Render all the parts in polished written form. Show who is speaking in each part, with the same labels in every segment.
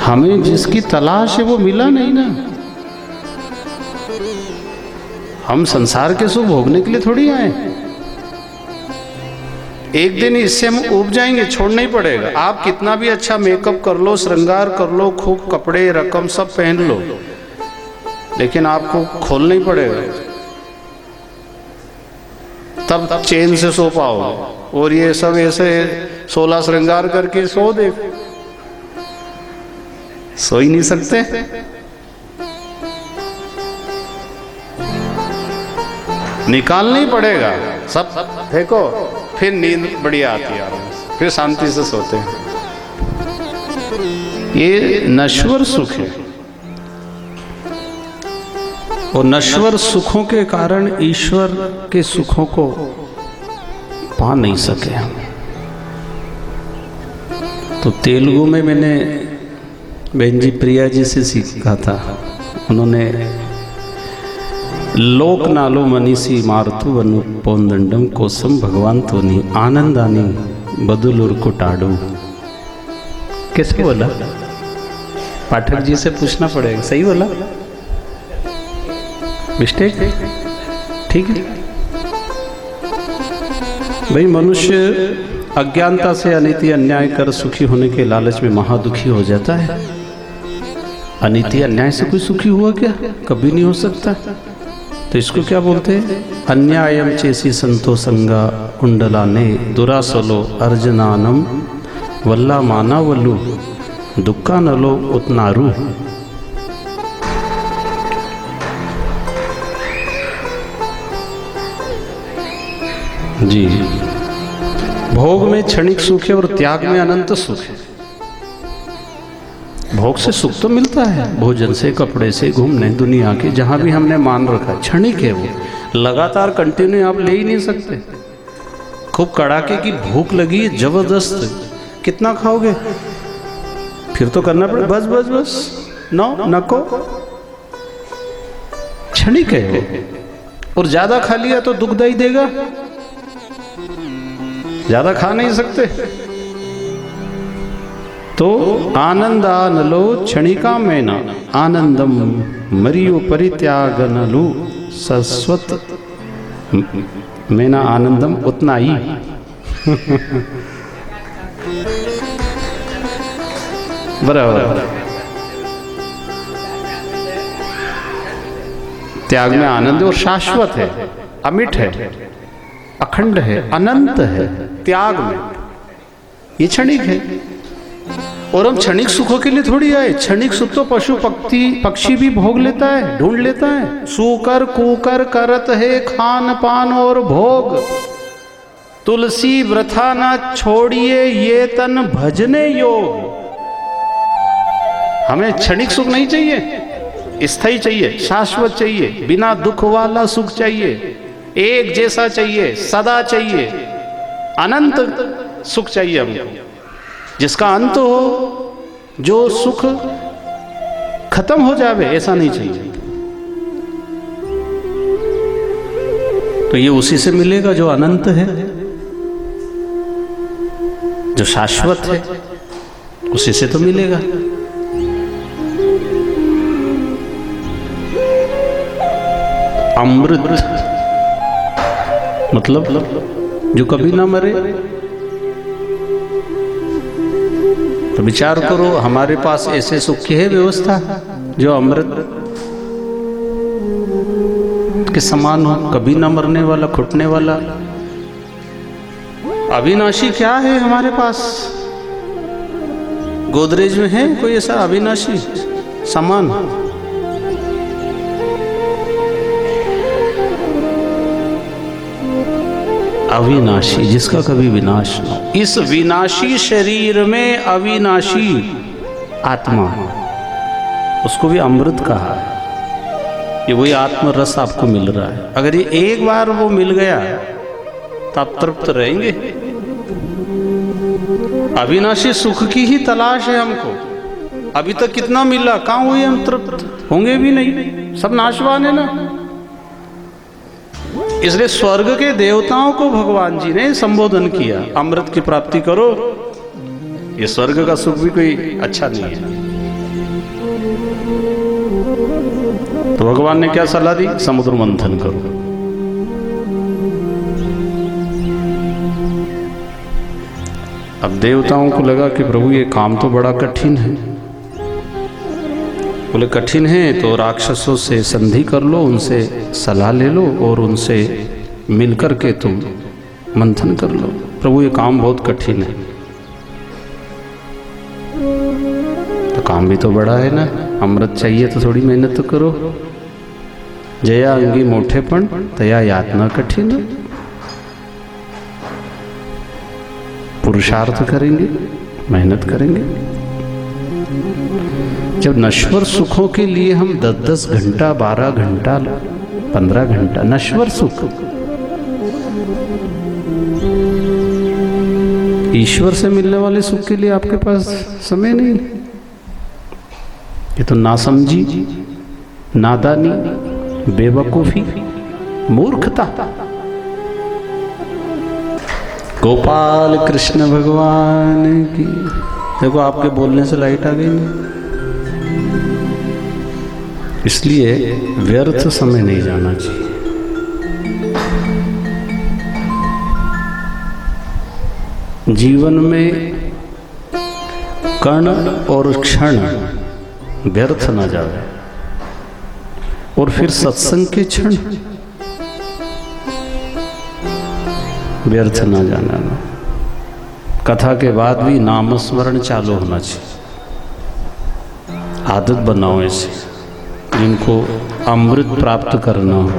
Speaker 1: हमें जिसकी तलाश है वो मिला नहीं ना। हम संसार के सुख भोगने के लिए थोड़ी आए। एक दिन इससे हम उब जाएंगे, छोड़ना ही पड़ेगा। आप कितना भी अच्छा मेकअप कर लो, श्रृंगार कर लो, खूब कपड़े रकम सब पहन लो, लेकिन आपको खोलना ही पड़ेगा, तब चैन से सो पाओगे। और ये सब ऐसे 16 श्रृंगार करके सो दे, सो ही नहीं सकते। निकालना ही पड़ेगा सब, देखो फिर नींद बढ़िया आती है, फिर शांति से सोते हैं। ये नश्वर सुख है, और नश्वर सुखों के कारण ईश्वर के सुखों को पा नहीं सके हम। तो तेलुगु में मैंने बहन जी प्रिया जी से सीखा था। उन्होंने लोक नालो मनीषी मारुतु वनु पोंदंडम कोसम भगवान आनंदानी बदुलुर कुटाडू। कैसे बोला? पाठक जी से पूछना पड़ेगा, सही बोला? मिस्टेक? ठीक है भाई। मनुष्य अज्ञानता से अनीति अन्याय कर सुखी होने के लालच में महादुखी हो जाता है। अनीति अन्याय से कोई सुखी हुआ क्या? कभी नहीं हो सकता। तो इसको क्या बोलते हैं? अन्यायम चेसी संतो संगा कुंडलाने दुरासलो अर्जनानम वल्ला माना वल्लू दुक्का नलो उतनारू। जी, भोग में क्षणिक सुख है और त्याग में अनंत सुख है। भोग से सुख तो मिलता है, भोजन से, कपड़े से, घूमने दुनिया के जहां भी हमने मान रखा, क्षणिक है वो, लगातार कंटिन्यू आप ले ही नहीं सकते। खूब कड़ाके की भूख लगी जबरदस्त, कितना खाओगे? फिर तो करना पड़े, बस बस बस, नो नको, क्षणिक है वो। और ज्यादा खा लिया तो दुखदाई देगा, ज्यादा खा नहीं सकते। तो आनंदानलो क्षणिका में न आनंदम मरियो परित्यागनलु सस्वत में न आनंदम उतना ही। बराबर, त्याग में आनंद और शाश्वत है, अमिट है, अखंड है, अनंत है। त्याग में ये क्षणिक है। और हम क्षणिक सुखों के लिए थोड़ी आए। क्षणिक सुख तो पशु पक्षी भी भोग लेता है, ढूंढ लेता है। सूकर कूकर करत है खान पान और भोग, तुलसी व्रथा ना छोड़िए ये तन भजने योग। हमें क्षणिक सुख नहीं चाहिए, स्थायी चाहिए, शाश्वत चाहिए, बिना दुख वाला सुख चाहिए, एक जैसा चाहिए, सदा चाहिए, अनंत सुख चाहिए हमको, जिसका अंत हो, जो सुख खत्म हो जावे, ऐसा नहीं चाहिए। तो ये उसी से मिलेगा जो अनंत है, जो शाश्वत है, उसी से तो मिलेगा। अमृत मतलब जो कभी ना मरे। तो विचार करो, हमारे पास ऐसे सुख की है व्यवस्था जो अमृत के समान हो, कभी ना मरने वाला, घुटने वाला। अविनाशी क्या है हमारे पास? गोदरेज में है कोई ऐसा अविनाशी सामान? अविनाशी, जिसका कभी विनाश न हो। इस विनाशी शरीर में अविनाशी आत्मा, उसको भी अमृत कहा है। ये वही आत्म रस आपको मिल रहा है। अगर ये एक बार वो मिल गया तो आप तृप्त रहेंगे। अविनाशी सुख की ही तलाश है हमको। अभी तक कितना मिला, कहां हुए हम तृप्त? होंगे भी नहीं, सब नाशवान है ना। इसलिए स्वर्ग के देवताओं को भगवान जी ने संबोधन किया, अमृत की प्राप्ति करो। ये स्वर्ग का सुख भी कोई अच्छा नहीं है। तो भगवान ने क्या सलाह दी? समुद्र मंथन करो। अब देवताओं को लगा कि प्रभु ये काम तो बड़ा कठिन है। बोले कठिन है तो राक्षसों से संधि कर लो, उनसे सलाह ले लो और उनसे मिलकर के तुम मंथन कर लो। प्रभु ये काम बहुत कठिन है। तो काम भी तो बड़ा है ना, अमृत चाहिए तो थोड़ी मेहनत तो करो। जया अंगी मोठेपण तया यातना कठिन। पुरुषार्थ करेंगे, मेहनत करेंगे। जब नश्वर सुखों के लिए हम 10-10 घंटा, 12 घंटा, 15 घंटा, नश्वर सुख, ईश्वर से मिलने वाले सुख के लिए आपके पास समय नहीं। ये तो नासमझी, नादानी, बेवकूफी, मूर्खता। गोपाल कृष्ण भगवान की। देखो आपके बोलने से लाइट आ गई नहीं। इसलिए व्यर्थ समय नहीं जाना चाहिए। जीवन में कण और क्षण व्यर्थ न जाए। और फिर सत्संग के क्षण व्यर्थ न जाना। कथा के बाद भी नामस्मरण चालू होना चाहिए। आदत बनाओ ऐसे, जिनको अमृत प्राप्त करना हो।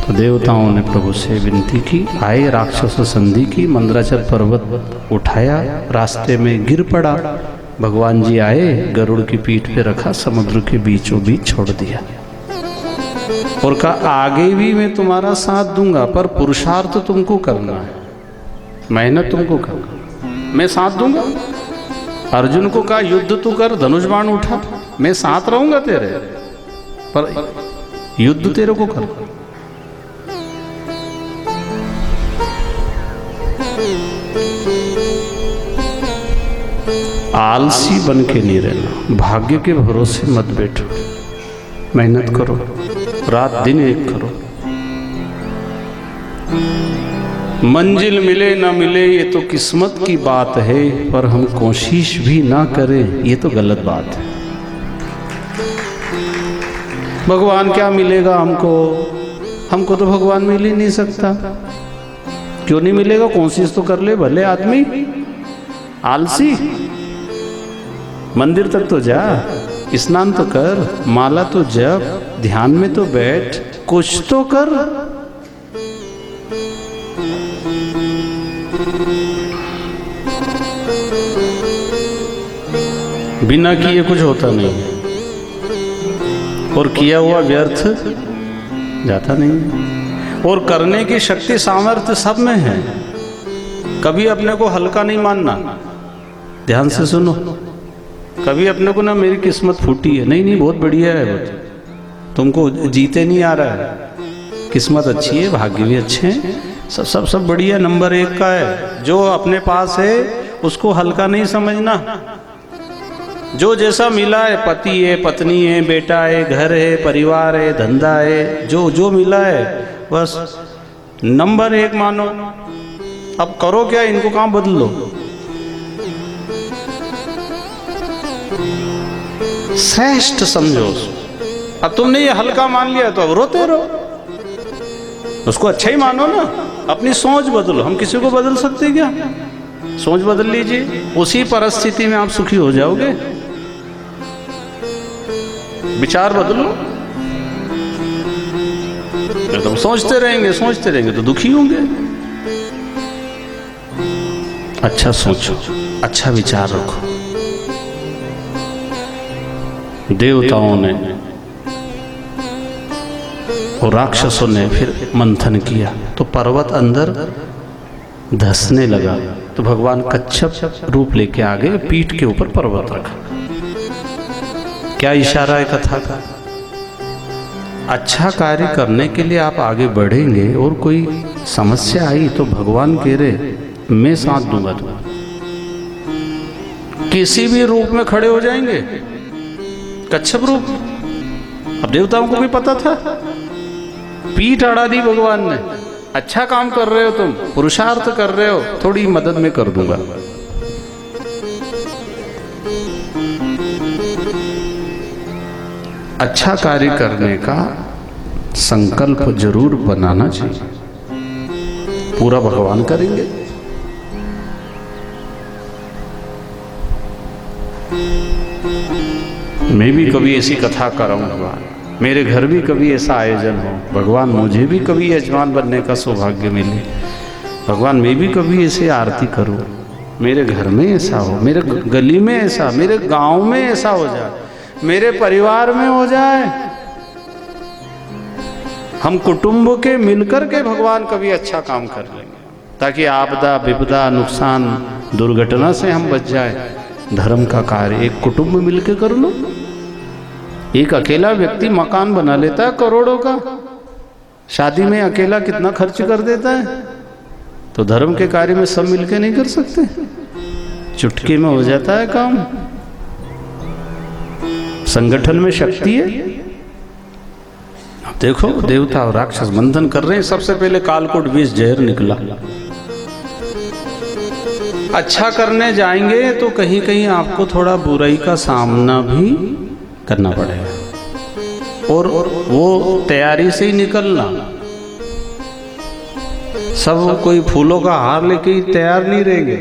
Speaker 1: तो देवताओं ने प्रभु से विनती की, आए राक्षस संधि की, मंदराचल पर्वत उठाया, रास्ते में गिर पड़ा। भगवान जी आए, गरुड़ की पीठ पे रखा, समुद्र के बीचों बीच छोड़ दिया और कहा आगे भी मैं तुम्हारा साथ दूंगा, पर पुरुषार्थ तुमको करना है, मेहनत तुमको करना, मैं साथ दूंगा। अर्जुन को कहा युद्ध तू कर, धनुष बाण उठा, मैं साथ रहूंगा तेरे, पर युद्ध तेरे को कर। आलसी बन के नहीं रहना, भाग्य के भरोसे मत बैठो, मेहनत करो, रात दिन एक करो। मंजिल मिले ना मिले ये तो किस्मत की बात है, पर हम कोशिश भी ना करें ये तो गलत बात है। भगवान क्या मिलेगा हमको? हमको तो भगवान मिल ही नहीं सकता। क्यों नहीं मिलेगा? कोशिश तो कर ले भले आदमी। आलसी, मंदिर तक तो जा, स्नान तो कर, माला तो जप, ध्यान में तो बैठ, कुछ तो कर। बिना किए कुछ होता नहीं और किया हुआ व्यर्थ जाता नहीं। और करने की शक्ति सामर्थ्य सब में है। कभी अपने को हल्का नहीं मानना। ध्यान से सुनो, कभी अपने को ना मेरी किस्मत फूटी है, नहीं नहीं बहुत बढ़िया है, तुमको जीते नहीं आ रहा है, किस्मत अच्छी है, भाग्य भी अच्छे हैं, सब बढ़िया, नंबर 1 का है। जो अपने पास है उसको हल्का नहीं समझना। जो जैसा मिला है, पति है, पत्नी है, बेटा है, घर है, परिवार है, धंधा है, जो मिला है बस नंबर 1 मानो। अब करो क्या, इनको कहाँ बदलो। श्रेष्ठ समझो उसको। अब तुमने ये हल्का मान लिया तो अब रोते रहो। उसको अच्छा ही मानो ना, अपनी सोच बदलो। हम किसी को बदल सकते क्या? सोच बदल लीजिए, उसी परिस्थिति में आप सुखी हो जाओगे। विचार बदलो। तो सोचते रहेंगे तो दुखी होंगे। अच्छा सोचो, अच्छा विचार रखो। देवताओं ने और राक्षसों ने फिर मंथन किया तो पर्वत अंदर धंसने लगा। तो भगवान कच्छप रूप लेके आ गए, पीठ के ऊपर पर्वत रखा। क्या इशारा है कथा का? अच्छा कार्य करने के लिए आप आगे बढ़ेंगे और कोई समस्या आई तो भगवान कह रहे मैं साथ दूंगा तुम्हें। किसी भी रूप में खड़े हो जाएंगे, कच्छप रूप। अब देवताओं को भी पता था, पीठ अड़ा दी भगवान ने। अच्छा काम कर रहे हो तुम, पुरुषार्थ कर रहे हो, थोड़ी मदद में कर दूंगा। अच्छा कार्य करने का संकल्प जरूर बनाना चाहिए, पूरा भगवान करेंगे। मैं भी कभी ऐसी कथा करूं भगवान, मेरे घर भी कभी ऐसा आयोजन हो भगवान, मुझे भी कभी यजमान बनने का सौभाग्य मिले भगवान, मैं भी कभी ऐसे आरती करूं, मेरे घर में ऐसा हो, मेरे गली में ऐसा, मेरे गांव में ऐसा हो जाए, मेरे परिवार में हो जाए। हम कुटुंब के मिलकर के भगवान कभी अच्छा काम कर लेंगे, ताकि आपदा विपदा नुकसान दुर्घटना से हम बच जाए। धर्म का कार्य एक कुटुंब मिलकर कर लो। एक अकेला व्यक्ति मकान बना लेता है करोड़ों का, शादी में अकेला कितना खर्च कर देता है। तो धर्म के कार्य में सब मिलकर नहीं कर सकते, चुटकी में हो जाता है काम। संगठन में शक्ति है। अब देखो देवता और राक्षस मंथन कर रहे हैं, सबसे पहले कालकूट विष जहर निकला। अच्छा करने जाएंगे तो कहीं कहीं आपको थोड़ा बुराई का सामना भी करना पड़ेगा, और वो तैयारी से ही निकलना। सब कोई फूलों का हार लेके तैयार नहीं रहेंगे,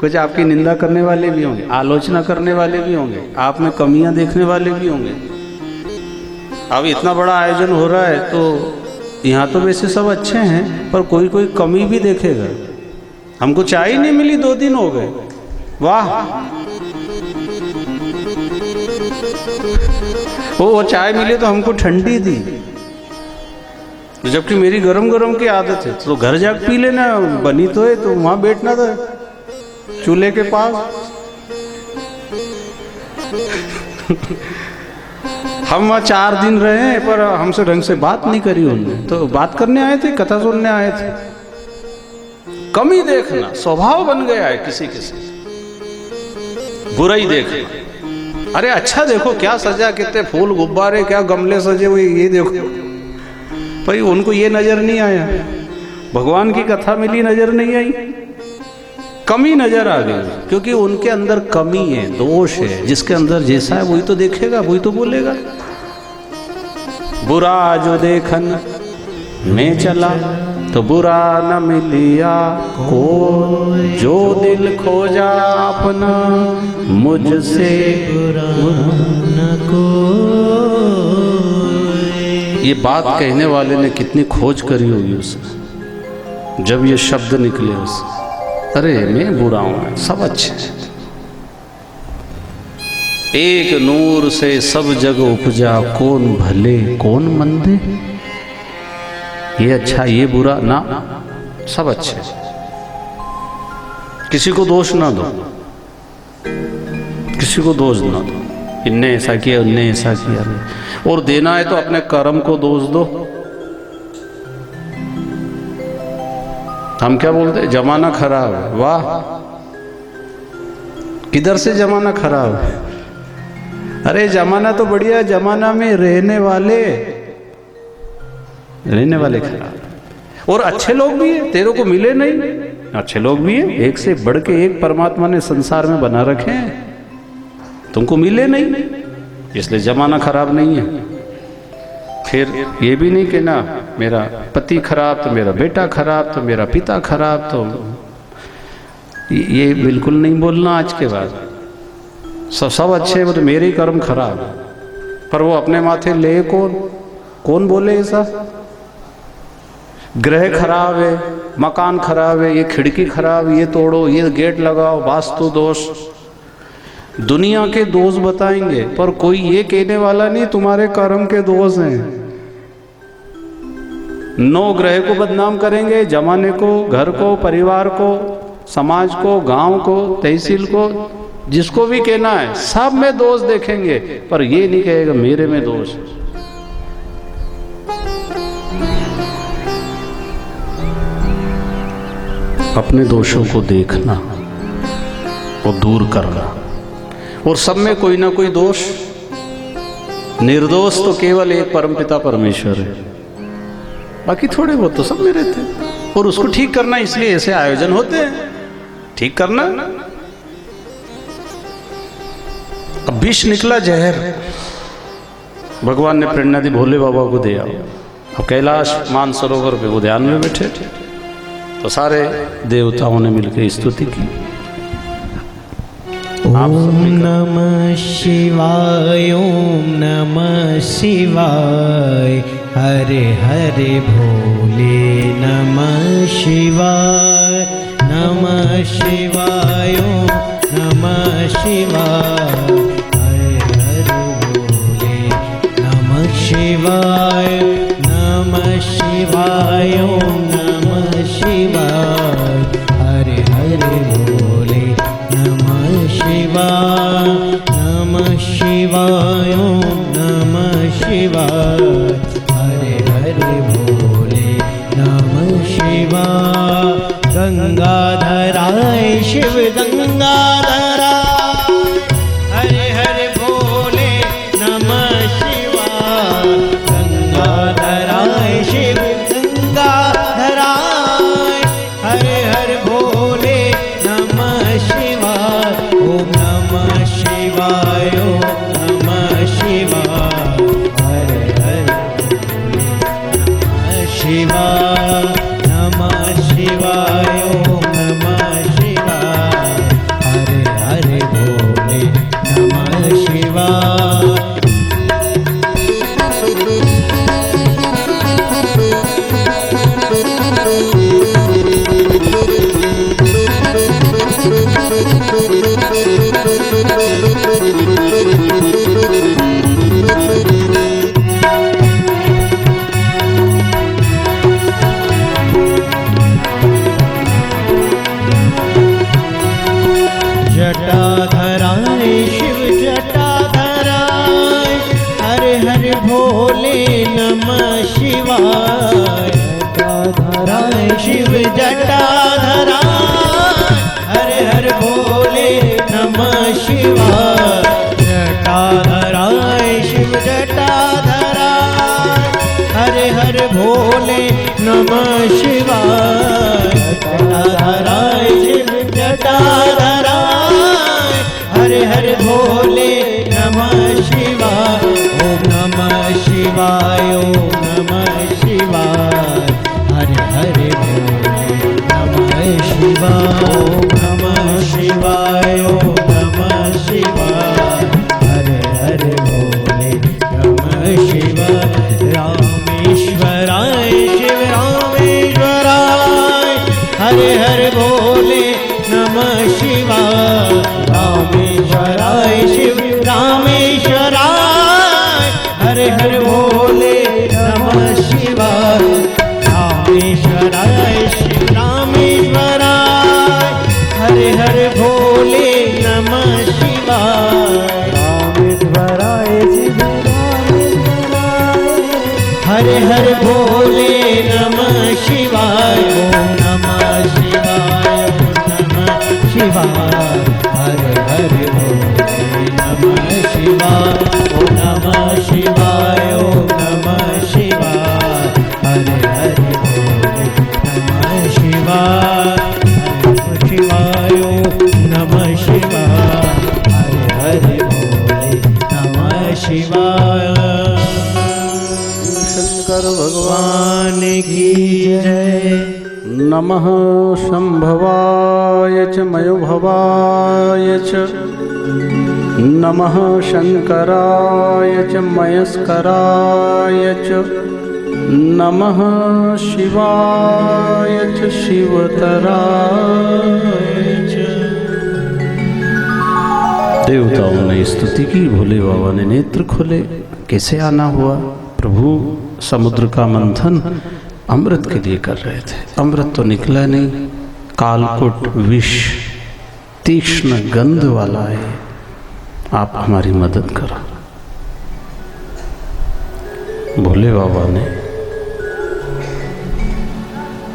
Speaker 1: कुछ आपकी निंदा करने वाले भी होंगे, आलोचना करने वाले भी होंगे, आप में कमियां देखने वाले भी होंगे। अब इतना बड़ा आयोजन हो रहा है तो यहाँ तो वैसे सब अच्छे हैं, पर कोई कोई कमी भी देखेगा। हमको चाय ही नहीं मिली, 2 दिन हो गए, वाह। वो चाय मिली तो हमको ठंडी दी, जबकि मेरी गरम गरम की आदत है। तो घर जाकर पी लेना, बनी तो है तो वहां बैठना था चूल्हे के पास। हम वहाँ 4 दिन रहे, पर हमसे ढंग से बात नहीं करी उन्होंने। तो बात करने आए थे, कथा सुनने आए थे। कमी देखना स्वभाव बन गया है किसी किसी, बुराई देखना। अरे अच्छा देखो क्या सजा, कितने फूल गुब्बारे, क्या गमले सजे हुए, ये देखो। भाई उनको ये नजर नहीं आया, भगवान की कथा मिली नजर नहीं आई, कमी नजर आ गई। क्योंकि उनके अंदर कमी है, दोष है। जिसके अंदर जैसा है वही तो देखेगा, वही तो बोलेगा। बुरा जो देखन मैं चला तो बुरा न मिलिया को, जो दिल खोजा अपना मुझसे बुरा न को। ये बात कहने वाले ने कितनी खोज करी होगी उसने, जब ये शब्द निकले उससे, अरे मैं बुरा हूं, सब अच्छे हैं। एक नूर से सब जग उपजा, कौन भले कौन मंदे। ये अच्छा ये बुरा ना, सब अच्छे। किसी को दोष ना दो, किसी को दोष ना दो, इनने ऐसा किया उनने ऐसा किया। और देना है तो अपने कर्म को दोष दो। हम क्या बोलते हैं, जमाना खराब है। वाह, किधर से जमाना खराब है? अरे जमाना तो बढ़िया, जमाना में रहने वाले खराब। और अच्छे लोग भी हैं, तेरे को मिले नहीं, अच्छे लोग भी हैं, एक से बढ़ के एक परमात्मा ने संसार में बना रखे हैं, तुमको मिले नहीं, इसलिए जमाना खराब नहीं है। फिर ये भी नहीं कहना मेरा पति खराब तो मेरा बेटा खराब तो मेरा पिता खराब, तो ये बिल्कुल नहीं बोलना आज के बाद। सब अच्छे, वो तो मेरे ही कर्म खराब। पर वो अपने माथे ले कौन बोले ऐसा? ग्रह खराब है, मकान खराब है, ये खिड़की खराब, ये तोड़ो, ये गेट लगाओ, वास्तु दोष। दुनिया के दोष बताएंगे, पर कोई ये कहने वाला नहीं तुम्हारे कर्म के दोष हैं। 9 ग्रह को बदनाम करेंगे, जमाने को, घर को, परिवार को, समाज को, गांव को, तहसील को, जिसको भी कहना है सब में दोष देखेंगे, पर ये नहीं कहेगा मेरे में दोष। अपने दोषों को देखना और दूर करना, और सब में कोई ना कोई दोष। निर्दोष तो केवल एक परमपिता परमेश्वर है, बाकी थोड़े बहुत तो सब में रहते हैं। और उसको ठीक करना, इसलिए ऐसे आयोजन होते हैं, ठीक करना। अब विष निकला जहर, भगवान ने प्रेरणा दी, भोले बाबा को दिया। अब कैलाश मानसरोवर पे वो ध्यान में बैठे थे, तो सारे देवताओं ने मिलकर स्तुति की।
Speaker 2: ओम नमः शिवाय, ओम नमः शिवाय, हरे हरे भोले नमः शिवाय, नमः शिवाय, ओम नमः शिवाय, हरे हरे भोले नमः शिवाय, नमः शिवाय, ओम नमः शिवाय, हरे हरे भोले नमः शिवाय, नमः शिवाय, ओम नमः शिवाय, हरे हरे भोले नमः शिवाय। गंगाधराय शिव गंगाधराय, हरे हरे भोले नमः शिवाय, गंगाधराय शिव गंगाधराय, हरे हरे भोले नमः शिवाय। ओम नमः शिवाय, ओम नमः शिवाय, हरे हरे भोले नमः शिवाय, नमः शिवाय, ओम नमः शिवाय, हरे हरे भोले नमः शिवाय। जटाधराय शिव जटाधराय, हरे हरे भोले नमः शिवाय, जटाधराय शिव जटाधराय, हरे हरे भोले नमः शिवाय, जटाधराय शिव जटाधराय, हरे हरे भोले नमः शिवाय, जटाधराय शिव जटाधराय, हरे हरे भोले नमः शिवाय। ओम नमः शिवाय, ओम नमः शिवाय, हरे हरे भोले नमः शिवाय। ओम नमः शिवाय, ओम नमः शिवाय, हरे हरे भोले नमः शिवाय। रामेश्वराय शिव रामेश्वराय, हरे हरे भोले नमः शिवाय, रामेश्वराय शिव रामेश्वराय, हरे हरे भोले नमः शिवाय, रामेश्वराय शिव रामेश्वराय, हरे हरे भोले नमः शिवाय, रामेश्वराय शिव रामेश्वराय, हरे हरे भोले नमः शिवाय। ओम नमः शिवाय, ओम नमः शिवाय, हरे हरे भोले नमः शिवाय। ओम नमः शिवाय, ओम नमः शिवाय, हरे हरे भोले नमः शिवाय, नमः शिवाय, ओम नमः शिवाय, हरे हरे भोले नमः शिवाय।
Speaker 1: शंकर भगवान
Speaker 2: की जय।
Speaker 1: नमः शंभवाय च मयोभवाय च, नमः शंकराय च मयस्कराय च, नमः शिवाय च शिवतराय च। देवताओं ने स्तुति की, भोले बाबा ने नेत्र खोले। कैसे आना हुआ? प्रभु समुद्र का मंथन अमृत के लिए कर रहे थे। अमृत तो निकला नहीं, कालकुट विष तीक्ष्ण गंध वाला है, आप हमारी मदद करो। भोले बाबा ने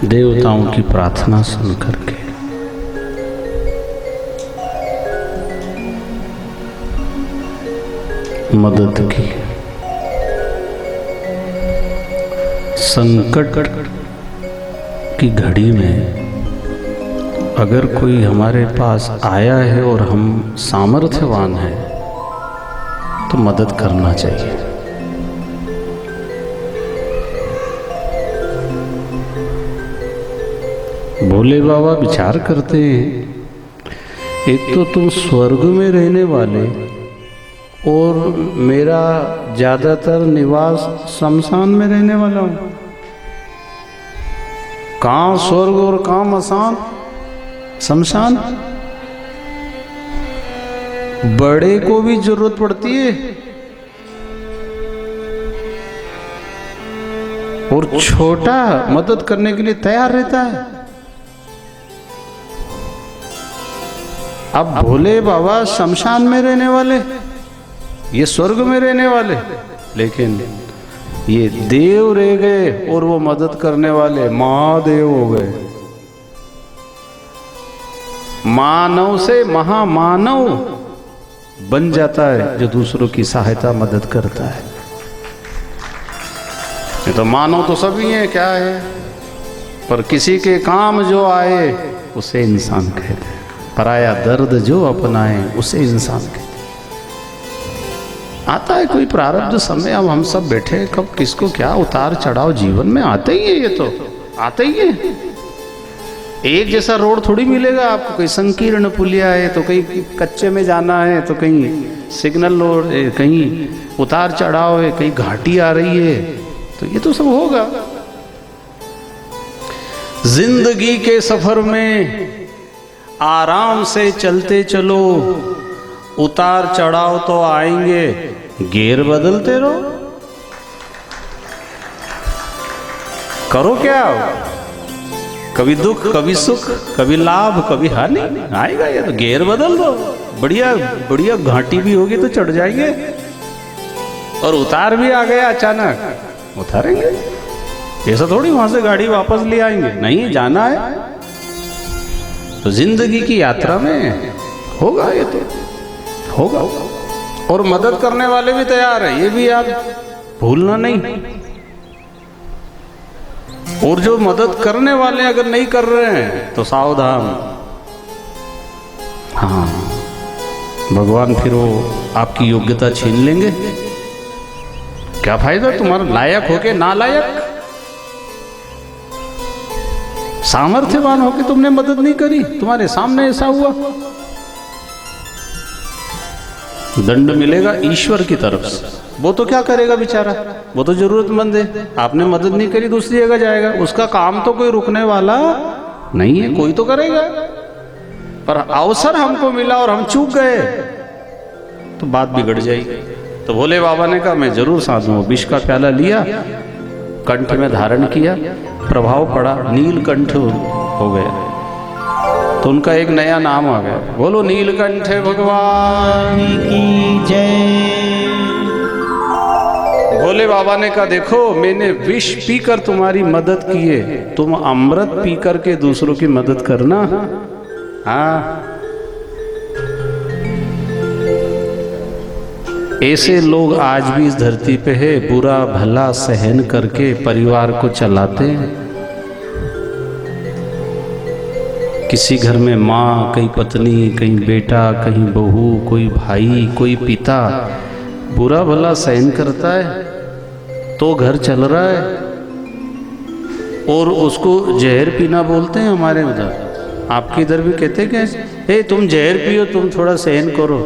Speaker 1: देवताओं की प्रार्थना सुन करके मदद की। संकट की घड़ी में अगर कोई हमारे पास आया है और हम सामर्थ्यवान हैं तो मदद करना चाहिए। भोले बाबा विचार करते हैं, एक तो तुम स्वर्ग में रहने वाले और मेरा ज्यादातर निवास शमशान में रहने वाला हूं। कहाँ स्वर्ग और कहाँ मसान शमशान। बड़े को भी जरूरत पड़ती है और छोटा मदद करने के लिए तैयार रहता है। अब भोले बाबा शमशान में रहने वाले, ये स्वर्ग में रहने वाले, लेकिन ये देव रह गए और वो मदद करने वाले महादेव हो गए। मानव से महामानव बन जाता है जो दूसरों की सहायता मदद करता है। ये तो मानव तो सभी है, क्या है, पर किसी के काम जो आए उसे इंसान कहते हैं। पराया दर्द जो अपनाए उसे इंसान कहते हैं। आता है कोई प्रारब्ध समय, अब हम सब बैठे, कब किसको क्या उतार चढ़ाव जीवन में आते ही है। ये तो आते ही है। एक जैसा रोड थोड़ी मिलेगा आपको। कहीं संकीर्ण पुलिया है तो कहीं कच्चे में जाना है, तो कहीं सिग्नल रोड है, कहीं उतार चढ़ाव है, कहीं घाटी आ रही है, तो ये तो सब होगा। जिंदगी के सफर में आराम से चलते चलो, उतार चढ़ाव तो आएंगे, गियर बदलते रहो। करो क्या, कभी दुख कभी सुख, कभी लाभ कभी हानि, आएगा ये तो। गियर बदल दो, बढ़िया बढ़िया घाटी भी होगी तो चढ़ जाएंगे, और उतार भी आ गया अचानक, उतारेंगे। ऐसा थोड़ी वहां से गाड़ी वापस ले आएंगे, नहीं, जाना है तो जिंदगी की यात्रा में होगा, ये तो होगा। और मदद करने वाले भी तैयार है, ये भी आप भूलना नहीं। और जो मदद करने वाले अगर नहीं कर रहे हैं तो सावधान। हाँ, भगवान फिर वो आपकी योग्यता छीन लेंगे। क्या फायदा तुम्हारा लायक होके नालायक। सामर्थ्यवान होके तुमने मदद नहीं करी, तुम्हारे सामने ऐसा हुआ, दंड मिलेगा ईश्वर की तरफ से। वो तो क्या करेगा बेचारा, वो तो जरूरतमंद है। आपने मदद नहीं करी, दूसरी जगह जाएगा, उसका काम तो कोई रुकने वाला नहीं है, कोई तो करेगा। पर अवसर हमको मिला और हम चूक गए तो बात बिगड़ जाएगी। तो भोले बाबा ने कहा मैं जरूर साथ हूं। विष का प्याला लिया, कंठ में धारण किया, प्रभाव पड़ा, नीलकंठ हो गया। तो उनका एक नया नाम आ गया। बोलो नीलकंठ भगवान
Speaker 2: की जय।
Speaker 1: भोले बाबा ने कहा देखो, मैंने विष पीकर तुम्हारी मदद की है, तुम अमृत पी करके दूसरों की मदद करना। हाँ, ऐसे लोग आज भी इस धरती पे है, बुरा भला सहन करके परिवार को चलाते हैं। किसी घर में माँ, कहीं पत्नी, कहीं बेटा, कहीं बहू, कोई भाई, कोई पिता बुरा भला सहन करता है तो घर चल रहा है। और उसको जहर पीना बोलते हैं हमारे उधर। आपके इधर भी कहते हैं क्या, ए तुम जहर पियो, तुम थोड़ा सहन करो,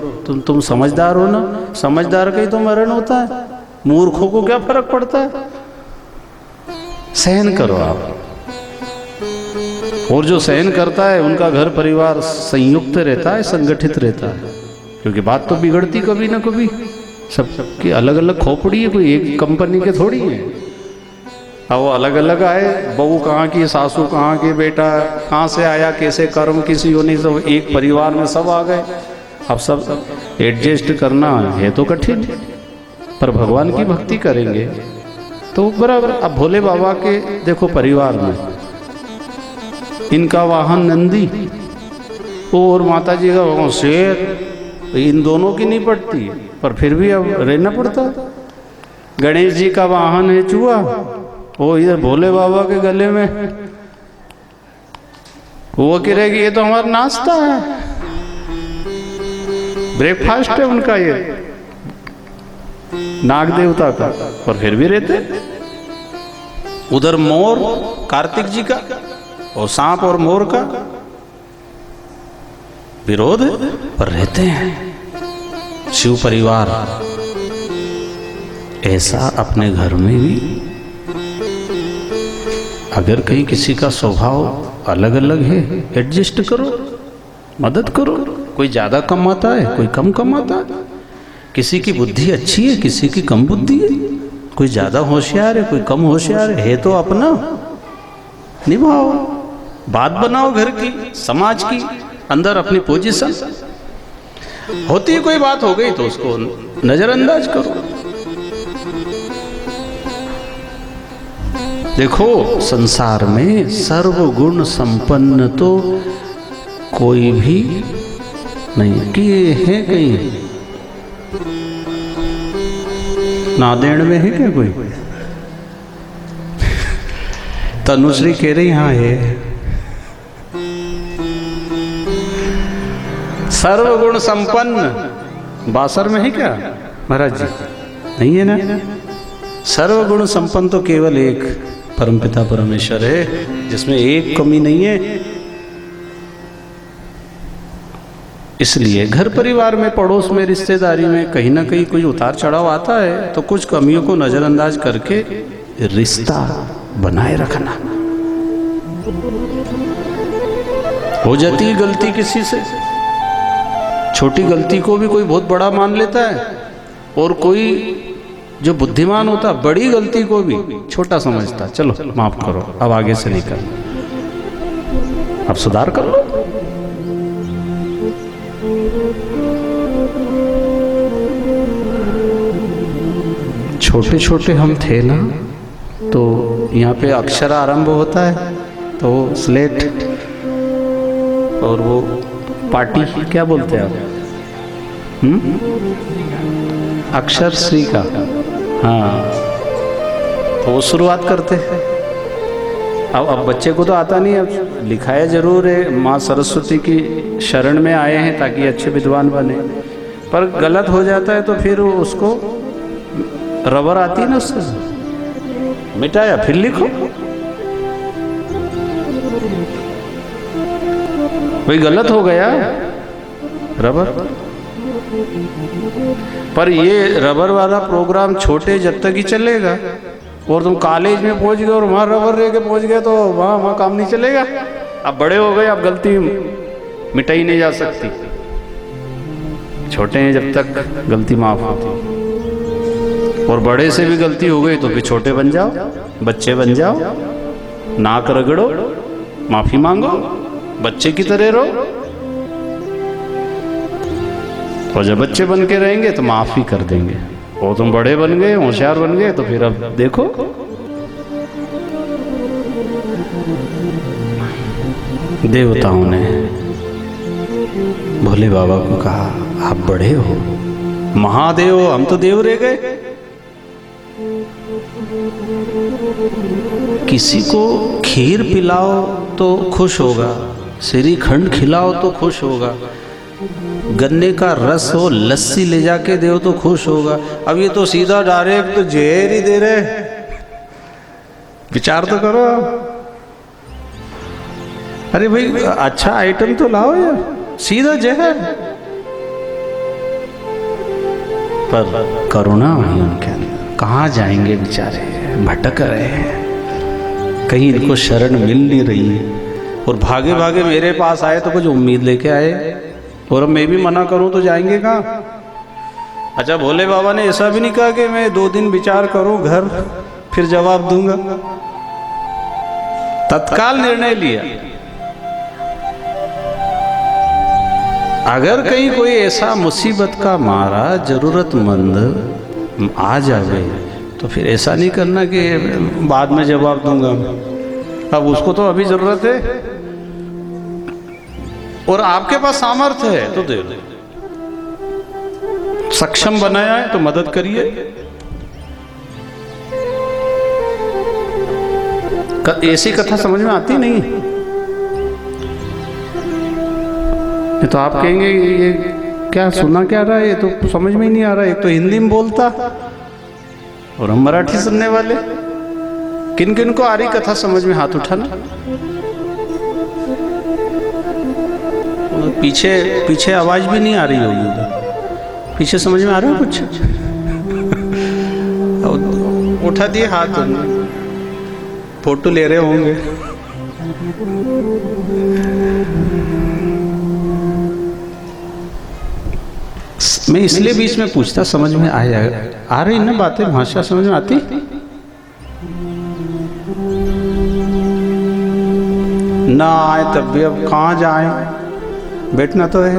Speaker 1: तुम समझदार हो ना। समझदार का ही तो मरण होता है, मूर्खों को क्या फर्क पड़ता है। सहन करो आप। और जो सहन करता है उनका घर परिवार संयुक्त रहता है, संगठित रहता है। क्योंकि बात तो बिगड़ती कभी ना कभी, सबकी अलग अलग खोपड़ी है, कोई एक कंपनी के थोड़ी है। अब वो अलग अलग आए, बहू कहाँ की, सासू कहाँ की, बेटा कहाँ से आया, कैसे कर्म, किसी योनि से, एक परिवार में सब आ गए। अब सब एडजस्ट करना है तो कठिन, पर भगवान की भक्ति करेंगे तो बराबर। अब भोले बाबा के देखो परिवार में इनका वाहन नंदी और माता जी का वाहन शेर, इन दोनों की नहीं पड़ती, पर फिर भी अब रहना पड़ता। गणेश जी का वाहन है चूहा, वो इधर भोले बाबा के गले में, वो कहेगी ये तो हमारा नाश्ता है, ब्रेकफास्ट है उनका ये नाग देवता का, पर फिर भी रहते। उधर मोर कार्तिक जी का और सांप और मोर का विरोध है, पर रहते हैं। शिव परिवार ऐसा अपने घर में भी, अगर कहीं किसी का स्वभाव अलग अलग है, एडजस्ट करो, मदद करो। कोई ज्यादा कमाता है, कोई कम कमाता है, किसी की बुद्धि अच्छी है, किसी की कम बुद्धि है, कोई ज्यादा होशियार है, कोई कम होशियार है तो अपना निभाओ, बात बनाओ घर की, समाज की, अंदर अपनी पोजीशन होती है। कोई बात हो गई तो उसको नजरअंदाज करो। देखो संसार में सर्वगुण संपन्न तो कोई भी नहीं कि है कहीं नादेड़ में है क्या कोई? तनुश्री कह रही हाँ है। सर्वगुण संपन्न बासर में है क्या महाराज जी? नहीं है ना। सर्वगुण संपन्न तो केवल एक परमपिता परमेश्वर है, जिसमें एक कमी नहीं है। इसलिए घर परिवार में, पड़ोस में, रिश्तेदारी में कहीं ना कहीं कोई उतार चढ़ाव आता है तो कुछ कमियों को नजरअंदाज करके रिश्ता बनाए रखना। हो जाती है गलती किसी से, छोटी गलती को भी कोई बहुत बड़ा मान लेता है, और कोई जो बुद्धिमान होता बड़ी गलती को भी छोटा समझता। चलो माफ करो, अब आगे से नहीं करना, अब सुधार कर लो। छोटे छोटे हम थे ना, तो यहाँ पे अक्षर आरंभ होता है तो स्लेट और वो पार्टी क्या बोलते हैं आप? अक्षर श्री का, हाँ, तो वो शुरुआत करते हैं। अब बच्चे को तो आता नहीं, अब लिखाया जरूर है, माँ सरस्वती की शरण में आए हैं ताकि अच्छे विद्वान बने, पर गलत हो जाता है तो फिर उसको रबर आती है ना, उससे मिटाया फिर लिखो। वही गलत हो गया रबर। पर ये रबर वाला प्रोग्राम छोटे जब तक ही चलेगा, और तुम कॉलेज में पहुंच गए और वहां रबर लेके पहुंच गए तो वहां काम नहीं चलेगा। अब बड़े हो गए, अब गलती मिटाई नहीं जा सकती। छोटे हैं जब तक गलती माफ होती, और बड़े से भी गलती हो गई तो फिर छोटे बन जाओ, बच्चे बन जाओ, नाक रगड़ो, माफी मांगो, बच्चे की तरह रहो। और जब बच्चे बन के रहेंगे तो माफ ही कर देंगे। और तुम बड़े बन गए, होशियार बन गए, तो फिर अब देखो देवताओं ने भोले बाबा को कहा आप बड़े हो, महादेव हो, हम तो देव रह गए। किसी को खीर पिलाओ तो खुश होगा, श्रीखंड खिलाओ तो खुश होगा, गन्ने का रस हो, लस्सी ले जाके दो तो खुश होगा। अब ये तो सीधा डायरेक्ट तो जहर ही दे रहे। विचार तो करो। अरे भाई अच्छा आइटम तो लाओ यार, सीधा जहर। पर करुणा वही उनके अंदर, कहाँ जाएंगे बेचारे, भटक रहे हैं, कहीं इनको शरण मिल नहीं रही है। और भागे भागे मेरे पास आए तो कुछ उम्मीद लेके आए, और अब मैं भी मना करूं तो जाएंगे कहाँ? अच्छा भोले बाबा ने ऐसा भी नहीं कहा कि मैं 2 दिन विचार करूं घर फिर जवाब दूंगा। तत्काल निर्णय लिया। अगर कहीं कोई ऐसा मुसीबत का मारा जरूरतमंद आ जावे तो फिर ऐसा नहीं करना कि बाद में जवाब दूंगा। अब उसको तो अभी जरूरत है और आपके पास सामर्थ्य है तो दे दो। सक्षम बनाया है तो मदद करिए। ऐसी कथा समझ में आती नहीं। ये तो आप कहेंगे ये क्या सुना क्या रहा है, ये तो समझ में ही नहीं आ रहा है। एक तो हिंदी में बोलता और हम मराठी सुनने वाले। किन किन को आ रही कथा समझ में, हाथ उठाना। पीछे पीछे आवाज भी नहीं आ रही होगी उधर, पीछे समझ में आ रहा है कुछ? उठा दिए हाथ, फोटो ले रहे होंगे। मैं इसलिए बीच में पूछता, समझ में आ जाएगा। आ रही ना बातें, भाषा समझ में आती? ना आए तब भी अब कहाँ जाए, बैठना तो है।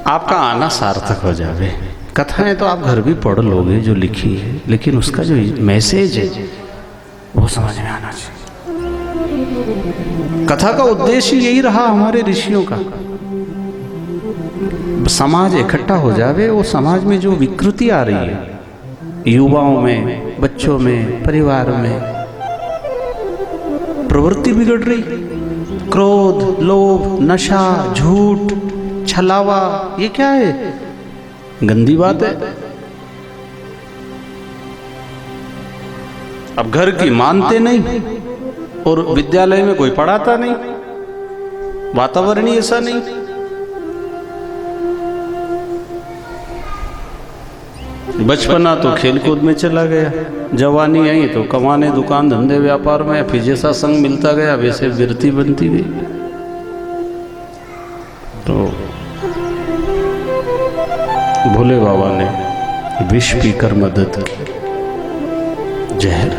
Speaker 1: आपका आना सार्थक हो जावे। कथाएं तो आप घर भी पढ़ लोगे जो लिखी है, लेकिन उसका जो मैसेज है वो समझ में आना चाहिए। कथा का उद्देश्य यही रहा हमारे ऋषियों का। समाज इकट्ठा हो जावे। वो समाज में जो विकृति आ रही है, युवाओं में, बच्चों में, परिवार में, प्रवृत्ति बिगड़ रही, क्रोध, लोभ, नशा, झूठ, छलावा, ये क्या है? गंदी बात है। अब घर की मानते नहीं और विद्यालय में कोई पढ़ाता नहीं, वातावरण ही ऐसा नहीं। बचपना तो खेलकूद में चला गया, जवानी आई तो कमाने, दुकान धंधे व्यापार में, फिर जैसा संग मिलता गया वैसे वृत्ति बनती गई। तो भोले बाबा ने विष पीकर मदद की। जहर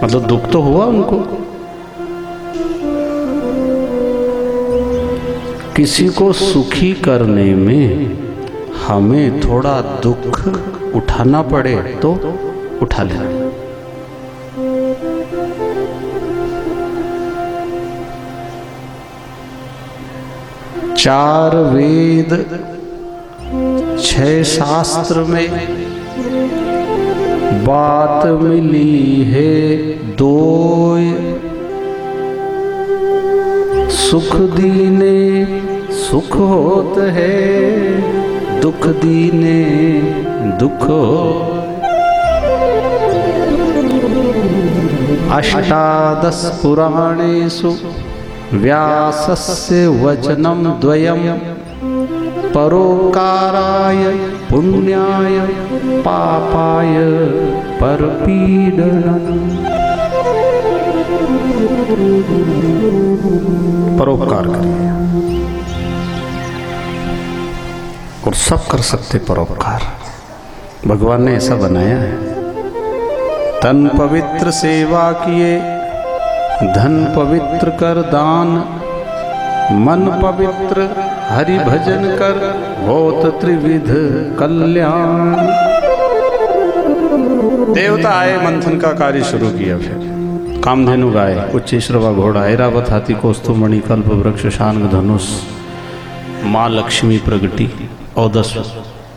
Speaker 1: मतलब दुख तो हुआ उनको। किसी को सुखी करने में हमें थोड़ा दुख उठाना पड़े तो उठा लेना। चार वेद, 6 शास्त्र में बात मिली है दोय। सुख दीने सुख होत है, दुख दीने दुख हो। अष्टादश पुराणेषु व्यासस्य वचनं द्वयम्, परोपकाराय पुण्याय पापाय परपीडनम्। परोपकार करिए और सब कर सकते परोपकार। भगवान ने ऐसा बनाया है। तन पवित्र सेवा किए, धन पवित्र कर दान, मन पवित्र हरि भजन कर, होत त्रिविध कल्याण। देवता आए, मंथन का कार्य शुरू किया। फिर कामधेनु गाय, उच्चैश्रवा घोड़ा, ऐरावत हाथी, कौस्तुभमणि, कल्प वृक्ष, शार्ंग धनुष, माँ लक्ष्मी प्रगटी। और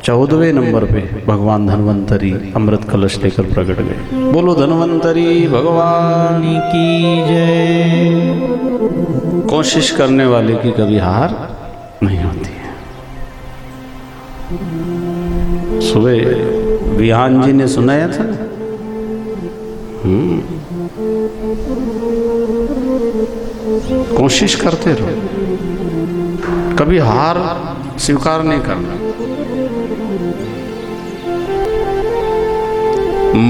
Speaker 1: 14वें नंबर पे भगवान धन्वंतरी अमृत कलश लेकर प्रकट गए। बोलो धन्वंतरी भगवान की जय। कोशिश करने वाले की कभी हार नहीं होती है। सुबह विहान जी ने सुनाया था ना, कोशिश करते रहो, कभी हार स्वीकार नहीं करना।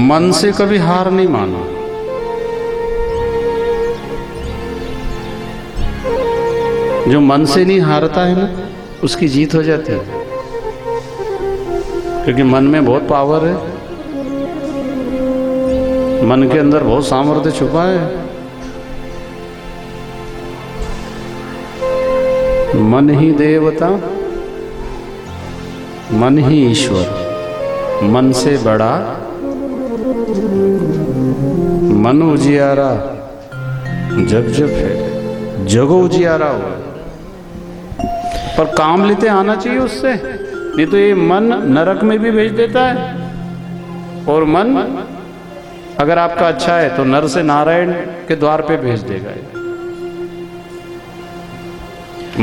Speaker 1: मन से कभी हार नहीं मानो। जो मन से नहीं हारता है ना, उसकी जीत हो जाती है, क्योंकि मन में बहुत पावर है। मन के अंदर बहुत सामर्थ्य छुपा है। मन ही देवता, मन ही ईश्वर, मन से बड़ा मन उजियारा जग जग है, जगो उजियारा हुआ। पर काम लेते आना चाहिए उससे। नहीं तो ये मन नरक में भी भेज देता है, और मन अगर आपका अच्छा है तो नर से नारायण के द्वार पे भेज देगा।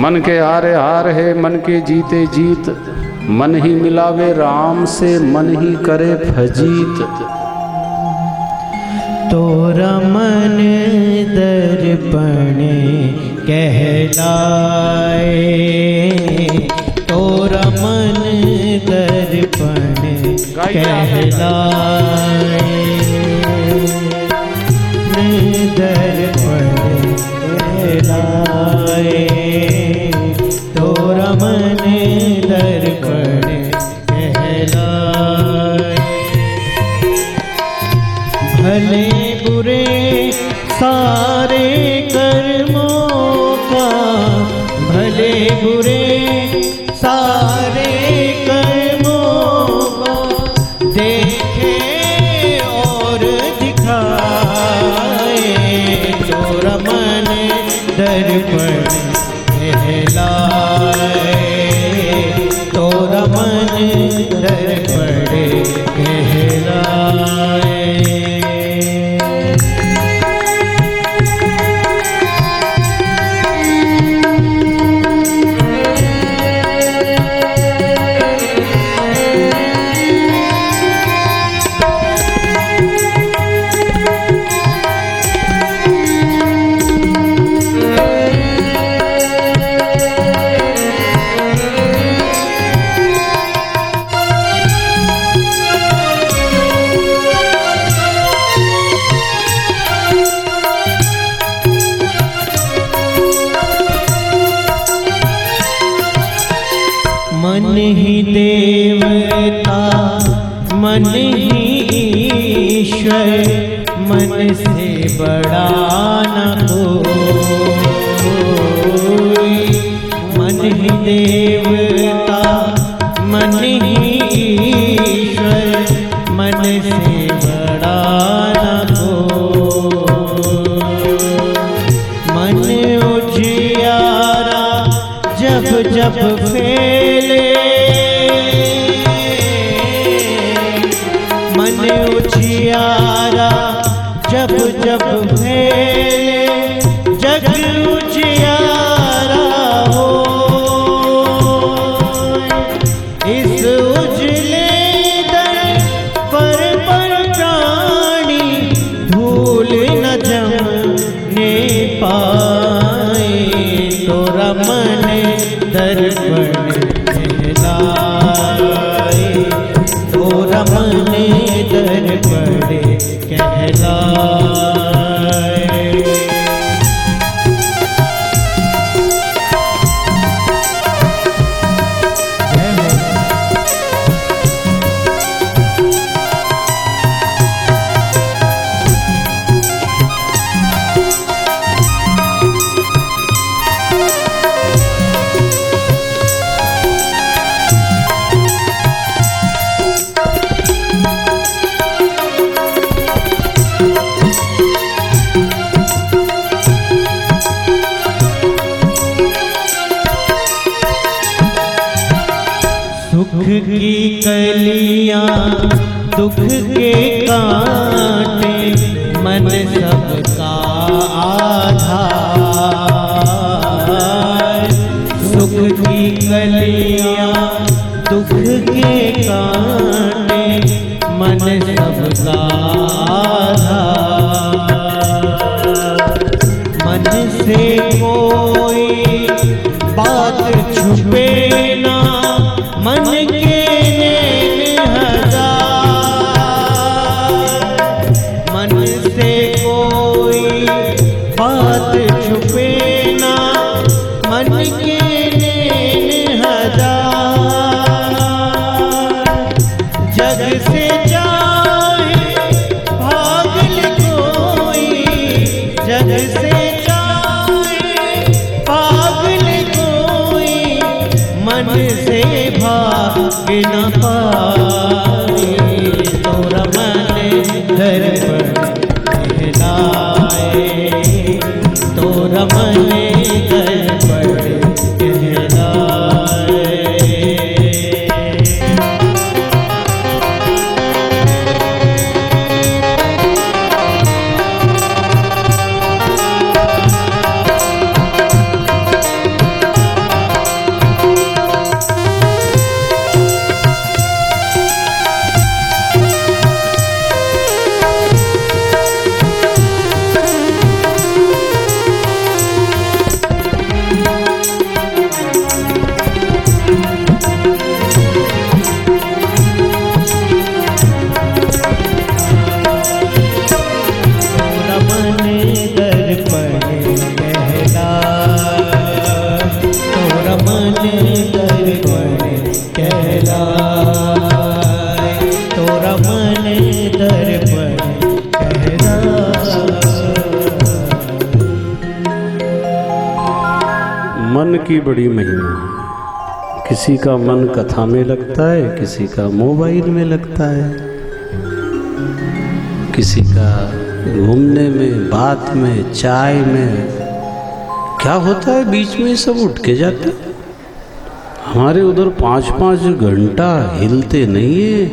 Speaker 1: मन के हारे हार है, मन के जीते जीत, मन ही मिलावे राम से, मन ही करे फजीत।
Speaker 2: तोरा मन दर्पण कहलाए, तोरा मन दर्पण कहलाए, दर्पण कहलाए, तोरा मन दर्पण कहलाए। भले बुरे सारे कर्मों का, भले बुरे सारे कर्मों का देखे और दिखाए, तोरा मन दर्पण कहलाए, तोरा मन दर्पण कहलाए। मन ही देवता, मन ही ईश्वर, मन से बड़ा न कोई। मन ही देवता, मन ही ईश्वर, मन से बड़ा न कोई। मन उजियारा जब जब फैले, मन उजियारा जब जब फैले, जग उजियारा हो। इस उजले दर पर प्राणी धूल न जमने पाए, तोरा मन दर्पण कहलाए, तोरा मन दर्पण कहलाए। सुख की कलियां दुख के कांटे, मन सबका आधार। सुख की कलियां दुख के कांटे, मन सबका आधार। मन से कोई बात छुपे ना, मन के नैन हजार। मन से कोई बात छुपे ना, मन के नैन हजार। जग से जाए भागल कोई, जग से जाए भागल कोई, मन से भाग न पाए, तोरा मन दर्पण कहलाए, तोरा मन दर्पण कहलाए। तोरा मन दर्पण
Speaker 1: मन की बड़ी महिमा है। किसी का मन कथा में लगता है, किसी का मोबाइल में लगता है, किसी का घूमने में, बात में, चाय में। क्या होता है बीच में सब उठ के जाते हैं। हमारे उधर 5-5 घंटा हिलते नहीं है,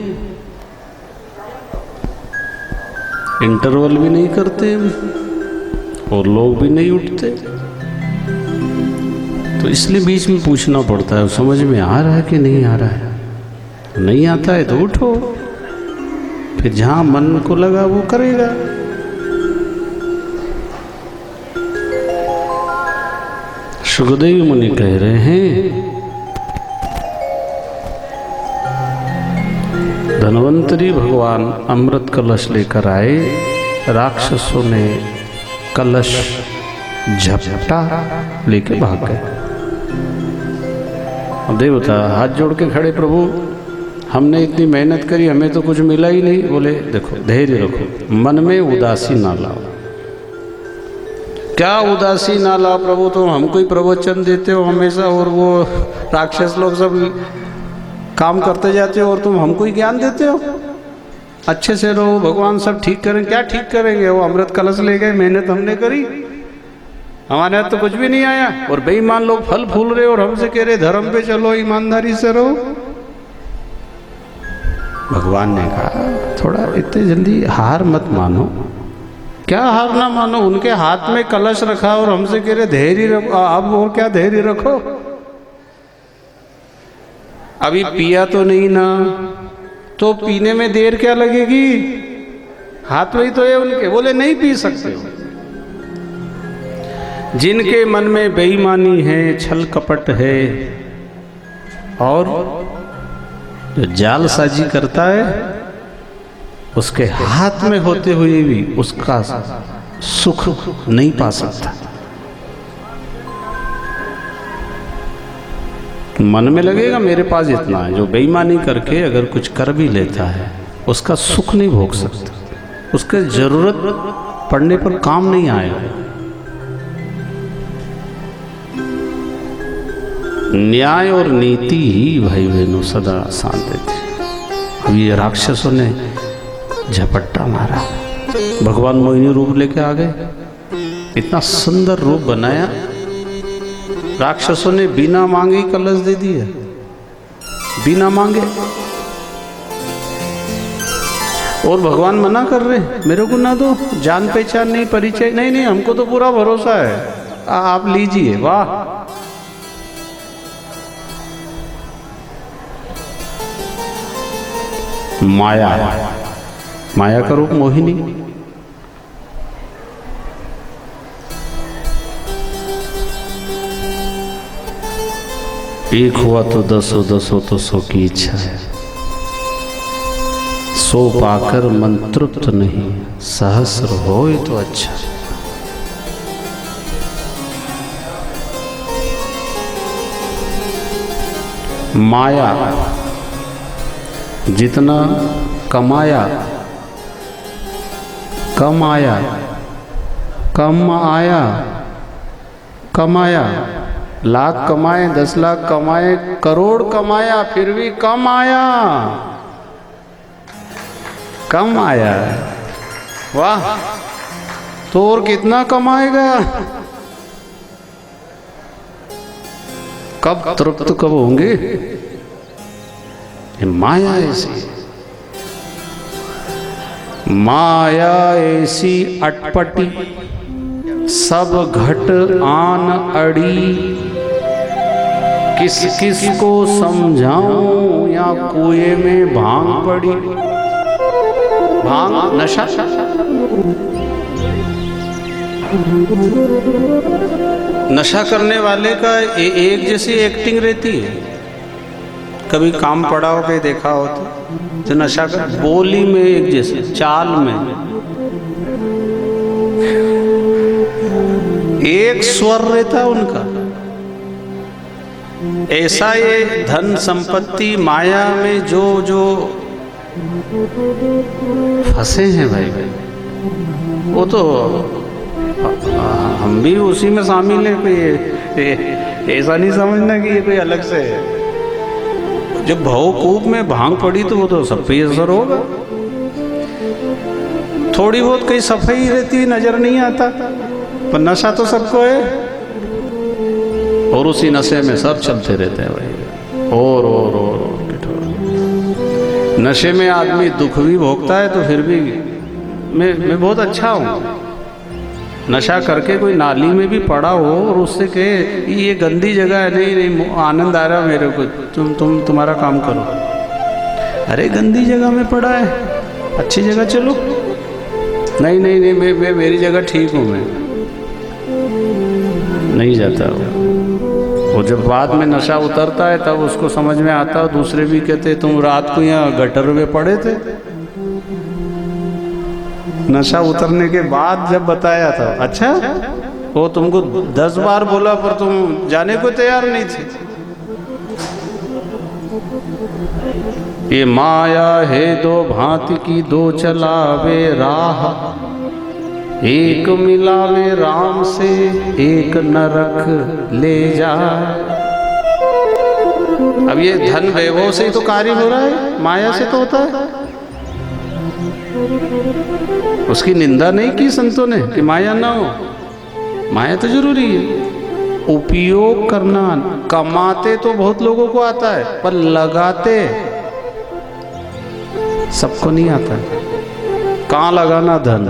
Speaker 1: इंटरवल भी नहीं करते और लोग भी नहीं उठते। तो इसलिए बीच में पूछना पड़ता है समझ में आ रहा है कि नहीं आ रहा है। नहीं आता है तो उठो, फिर जहां मन को लगा वो करेगा। सुखदेव मुनि कह रहे हैं धन्वंतरी भगवान अमृत कलश लेकर आए, राक्षसों ने कलश झपटा लेके भाग गए। देवता हाथ जोड़ के खड़े, प्रभु हमने इतनी मेहनत करी, हमें तो कुछ मिला ही नहीं। बोले देखो धैर्य रखो, मन में उदासी ना लाओ। क्या उदासी ना लाओ प्रभु, तुम हमको ही प्रवचन देते हो हमेशा और वो राक्षस लोग सब काम करते जाते हो और तुम हमको ही ज्ञान देते हो। अच्छे से रहो, भगवान सब ठीक करें। क्या ठीक करेंगे, वो अमृत कलश ले गए, मेहनत हमने करी, हमारे यहाँ तो कुछ भी नहीं आया। और बेईमान लोग फल फूल रहे और हमसे कह रहे धर्म पे चलो, ईमानदारी से रहो। भगवान ने कहा थोड़ा इतने जल्दी हार मत मानो। क्या हार ना मानो, उनके हाथ में कलश रखा और हमसे कह रहे धैर्य रखो। अब और क्या धैर्य रखो, अभी पिया तो नहीं ना, तो पीने में देर क्या लगेगी, हाथ में ही तो है उनके। बोले नहीं पी सकते हो। जिनके मन में बेईमानी है, छल कपट है और जो जालसाजी करता है, उसके हाथ में होते हुए भी उसका सुख नहीं पा सकता। मन में लगेगा मेरे पास इतना है। जो बेईमानी करके अगर कुछ कर भी लेता है उसका सुख नहीं भोग सकता, उसके जरूरत पड़ने पर काम नहीं आएगा। न्याय और नीति ही भाई बहनों सदा साथ देते। अब ये राक्षसों ने झपट्टा मारा, भगवान मोहिनी रूप लेके आ गए। इतना सुंदर रूप बनाया, राक्षसों ने बिना मांगे कलश दे दिया, बिना मांगे। और भगवान मना कर रहे, मेरे को ना दो, जान पहचान नहीं, परिचय नहीं। नहीं हमको तो पूरा भरोसा है, आप लीजिए। वाह, माया, माया का रूप मोहिनी। एक हुआ तो 10 हो तो 100 की इच्छा है। 100 पाकर मन तृप्त नहीं, सहस्र होए तो अच्छा। माया जितना कमाया, कम आया, कम आया, कमाया। लाख कमाए, 10 लाख कमाए, करोड़ कमाया, फिर भी कम आया, कम आया। वाह, तो और कितना कमाएगा, कब तृप्त कब होंगे। माया ऐसी, माया ऐसी अटपटी, सब घट आन अड़ी। किस किस को समझाऊं, या कुएं में भांग पड़ी। भांग नशा, नशा करने वाले का एक जैसी एक्टिंग रहती है। कभी काम पड़ा हो, कहीं देखा हो तो नशा कर, बोली में एक जैसे, चाल में एक स्वर रहता उनका। ऐसा ये धन संपत्ति माया में जो जो फंसे हैं भाई वो तो हम भी उसी में शामिल हैं। कोई ऐसा नहीं समझना कि ये कोई अलग से है। जब भवकूप में भांग पड़ी तो वो तो सब पे असर होगा। थोड़ी बहुत कहीं सफाई रहती नजर नहीं आता, पर नशा तो सबको है और उसी नशे में सब चलते रहते हैं भाई। और नशे में आदमी दुख भी भोगता है तो फिर भी मैं बहुत अच्छा हूँ। नशा करके कोई नाली में भी पड़ा हो और उससे कहे ये गंदी जगह है, नहीं आनंद आ रहा मेरे को, तुम्हारा काम करो। अरे गंदी जगह में पड़ा है, अच्छी जगह चलो। नहीं मैं मेरी जगह ठीक हूँ, मैं नहीं जाता वो जब बाद में नशा उतरता है तब उसको समझ में आता है। दूसरे भी कहते तुम रात को यहाँ गटर में पड़े थे। नशा उतरने के बाद जब बताया था, अच्छा वो तुमको 10 बार बोला पर तुम जाने को तैयार नहीं थे। ये माया है दो भांति की, दो चलावे राह, एक मिलावे राम से, एक नरक ले जाए। अब ये धन वैभव से ही तो कार्य हो रहा है, माया से तो होता है। उसकी निंदा नहीं की संतों ने कि माया ना हो, माया तो जरूरी है। उपयोग करना, कमाते तो बहुत लोगों को आता है पर लगाते सबको नहीं आता। कहाँ लगाना धन,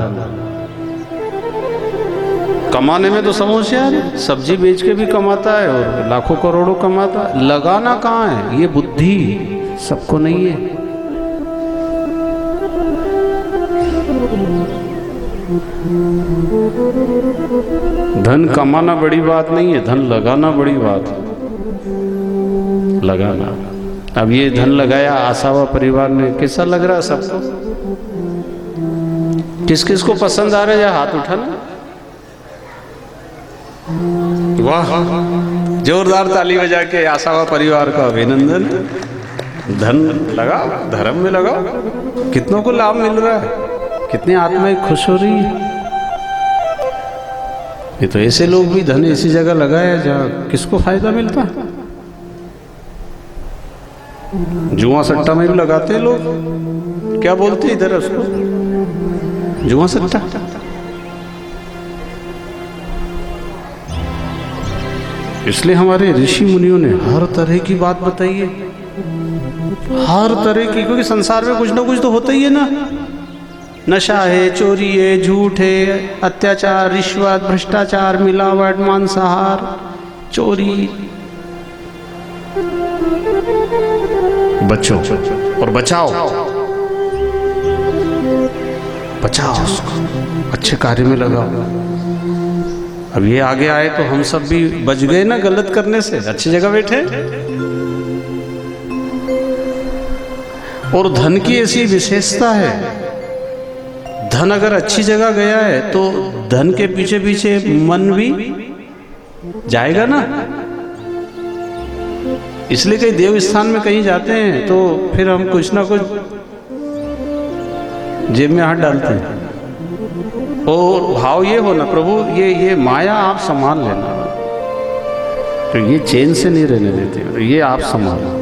Speaker 1: कमाने में तो सब होशियार है, सब्जी बेच के भी कमाता है और लाखों करोड़ों कमाता है। लगाना कहाँ है, ये बुद्धि सबको नहीं है। धन कमाना बड़ी बात नहीं है, धन लगाना बड़ी बात है। लगाना, अब ये धन लगाया आसावा परिवार ने, कैसा लग रहा है सबको? किस किस को पसंद आ रहा है, हाथ उठाना। वाह, जोरदार ताली बजा के आसावा परिवार का अभिनंदन। धन लगा, धर्म में लगा, कितनों को लाभ मिल रहा है, कितनी आत्माएं खुश हो रही है। ये तो ऐसे लोग भी धन ऐसी जगह लगाया जहाँ किसको फायदा मिलता है। जुआ सट्टा में भी लगाते हैं लोग, क्या बोलते हैं इधर उसको, जुआ सट्टा। इसलिए हमारे ऋषि मुनियों ने हर तरह की बात बताई है, हर तरह की, क्योंकि संसार में कुछ ना कुछ तो होता ही है ना। नशा है, चोरी है, झूठ है, अत्याचार, रिश्वत, भ्रष्टाचार, मिलावट, मांसाहार, चोरी। बचो और बचाओ, बचाओ उसको, अच्छे कार्य में लगाओ। अब ये आगे आए तो हम सब भी बच गए ना गलत करने से, अच्छी जगह बैठे। और धन की ऐसी विशेषता है, धन अगर अच्छी जगह गया है तो धन के पीछे पीछे मन भी जाएगा ना। इसलिए कहीं देव स्थान में कहीं जाते हैं तो फिर हम कुछ ना कुछ जेब में हाथ डालते हैं और भाव ये हो ना, प्रभु ये माया आप संभाल लेना, तो ये चैन से नहीं रहने देते, ये आप संभालो।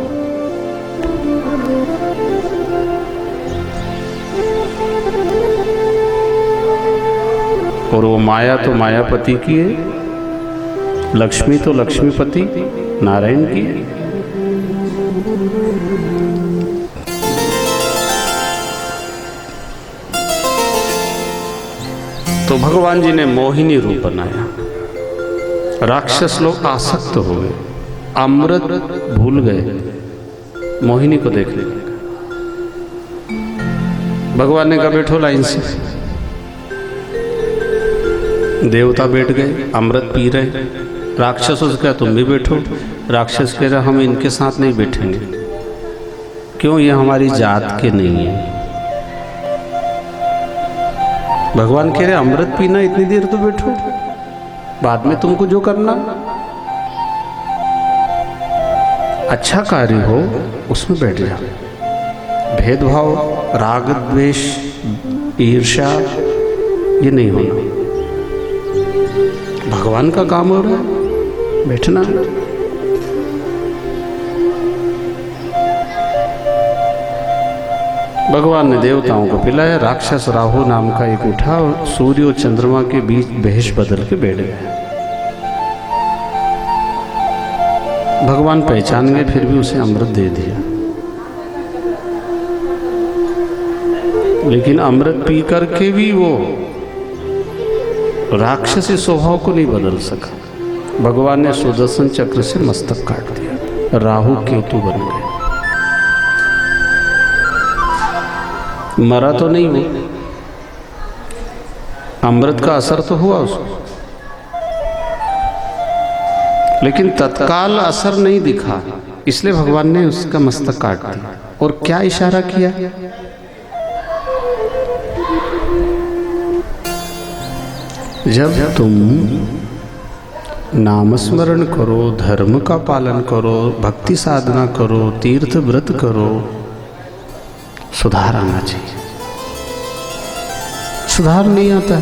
Speaker 1: और वो माया तो मायापति की है, लक्ष्मी तो लक्ष्मीपति नारायण की है। तो भगवान जी ने मोहिनी रूप बनाया, राक्षस लोग आसक्त हो गए, अमृत भूल गए मोहिनी को देखने के। भगवान ने कहा बैठो लाइन से। देवता बैठ गए, अमृत पी रहे। राक्षसों से कहा तुम भी बैठो। राक्षस कह रहा हम इनके साथ नहीं बैठेंगे, क्यों, ये हमारी जात के नहीं है। भगवान कह रहे अमृत पीना, इतनी देर तो बैठो, बाद में तुमको जो करना। अच्छा कार्य हो उसमें बैठ जा। भेदभाव, राग द्वेष, ईर्ष्या ये नहीं होना। भगवान का काम हो रहा है, बैठना। भगवान ने देवताओं को पिलाया। राक्षस राहु नाम का एक उठा और सूर्य और चंद्रमा के बीच भेष बदल के बैठ गया। भगवान पहचान गए, फिर भी उसे अमृत दे दिया। लेकिन अमृत पी करके भी वो राक्षसी स्वभाव को नहीं बदल सका। भगवान ने सुदर्शन चक्र से मस्तक काट दिया। राहु केतु बन गए। मरा तो नहीं वो, अमृत का असर तो हुआ उसको, लेकिन तत्काल असर नहीं दिखा। इसलिए भगवान ने उसका मस्तक काट दिया। और क्या इशारा किया? जब तुम नामस्मरण करो, धर्म का पालन करो, भक्ति साधना करो, तीर्थ व्रत करो, सुधार आना चाहिए। सुधार नहीं आता,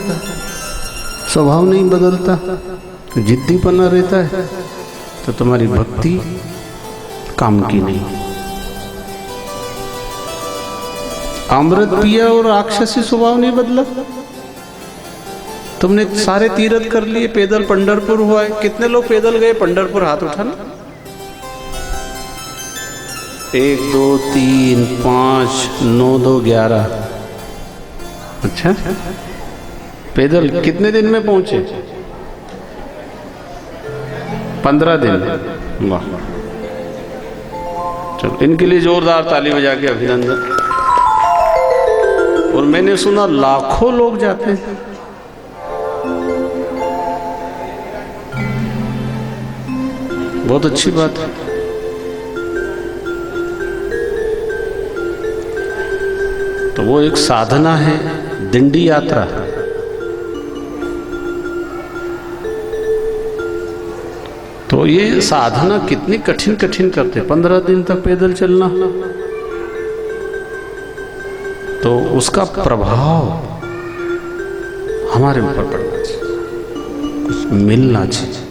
Speaker 1: स्वभाव नहीं बदलता, जिद्दीपना रहता है, तो तुम्हारी भक्ति काम की नहीं। अमृत पिया और राक्षसी स्वभाव नहीं बदला। तुमने सारे तीर्थ कर लिए, पैदल पंढरपुर हुआ है। कितने लोग पैदल गए पंढरपुर? हाथ उठाना। 1 2 3 5 9 2 11। अच्छा, पैदल कितने दिन में पहुंचे? 15 दिन। वाह, चलो इनके लिए जोरदार ताली बजा के अभिनंदन। और मैंने सुना लाखों लोग जाते हैं। बहुत अच्छी बात है। तो वो एक साधना है, दिंडी यात्रा। तो ये साधना कितनी कठिन कठिन करते, 15 दिन तक पैदल चलना, तो उसका प्रभाव हमारे ऊपर पड़ना चाहिए, कुछ मिलना चाहिए।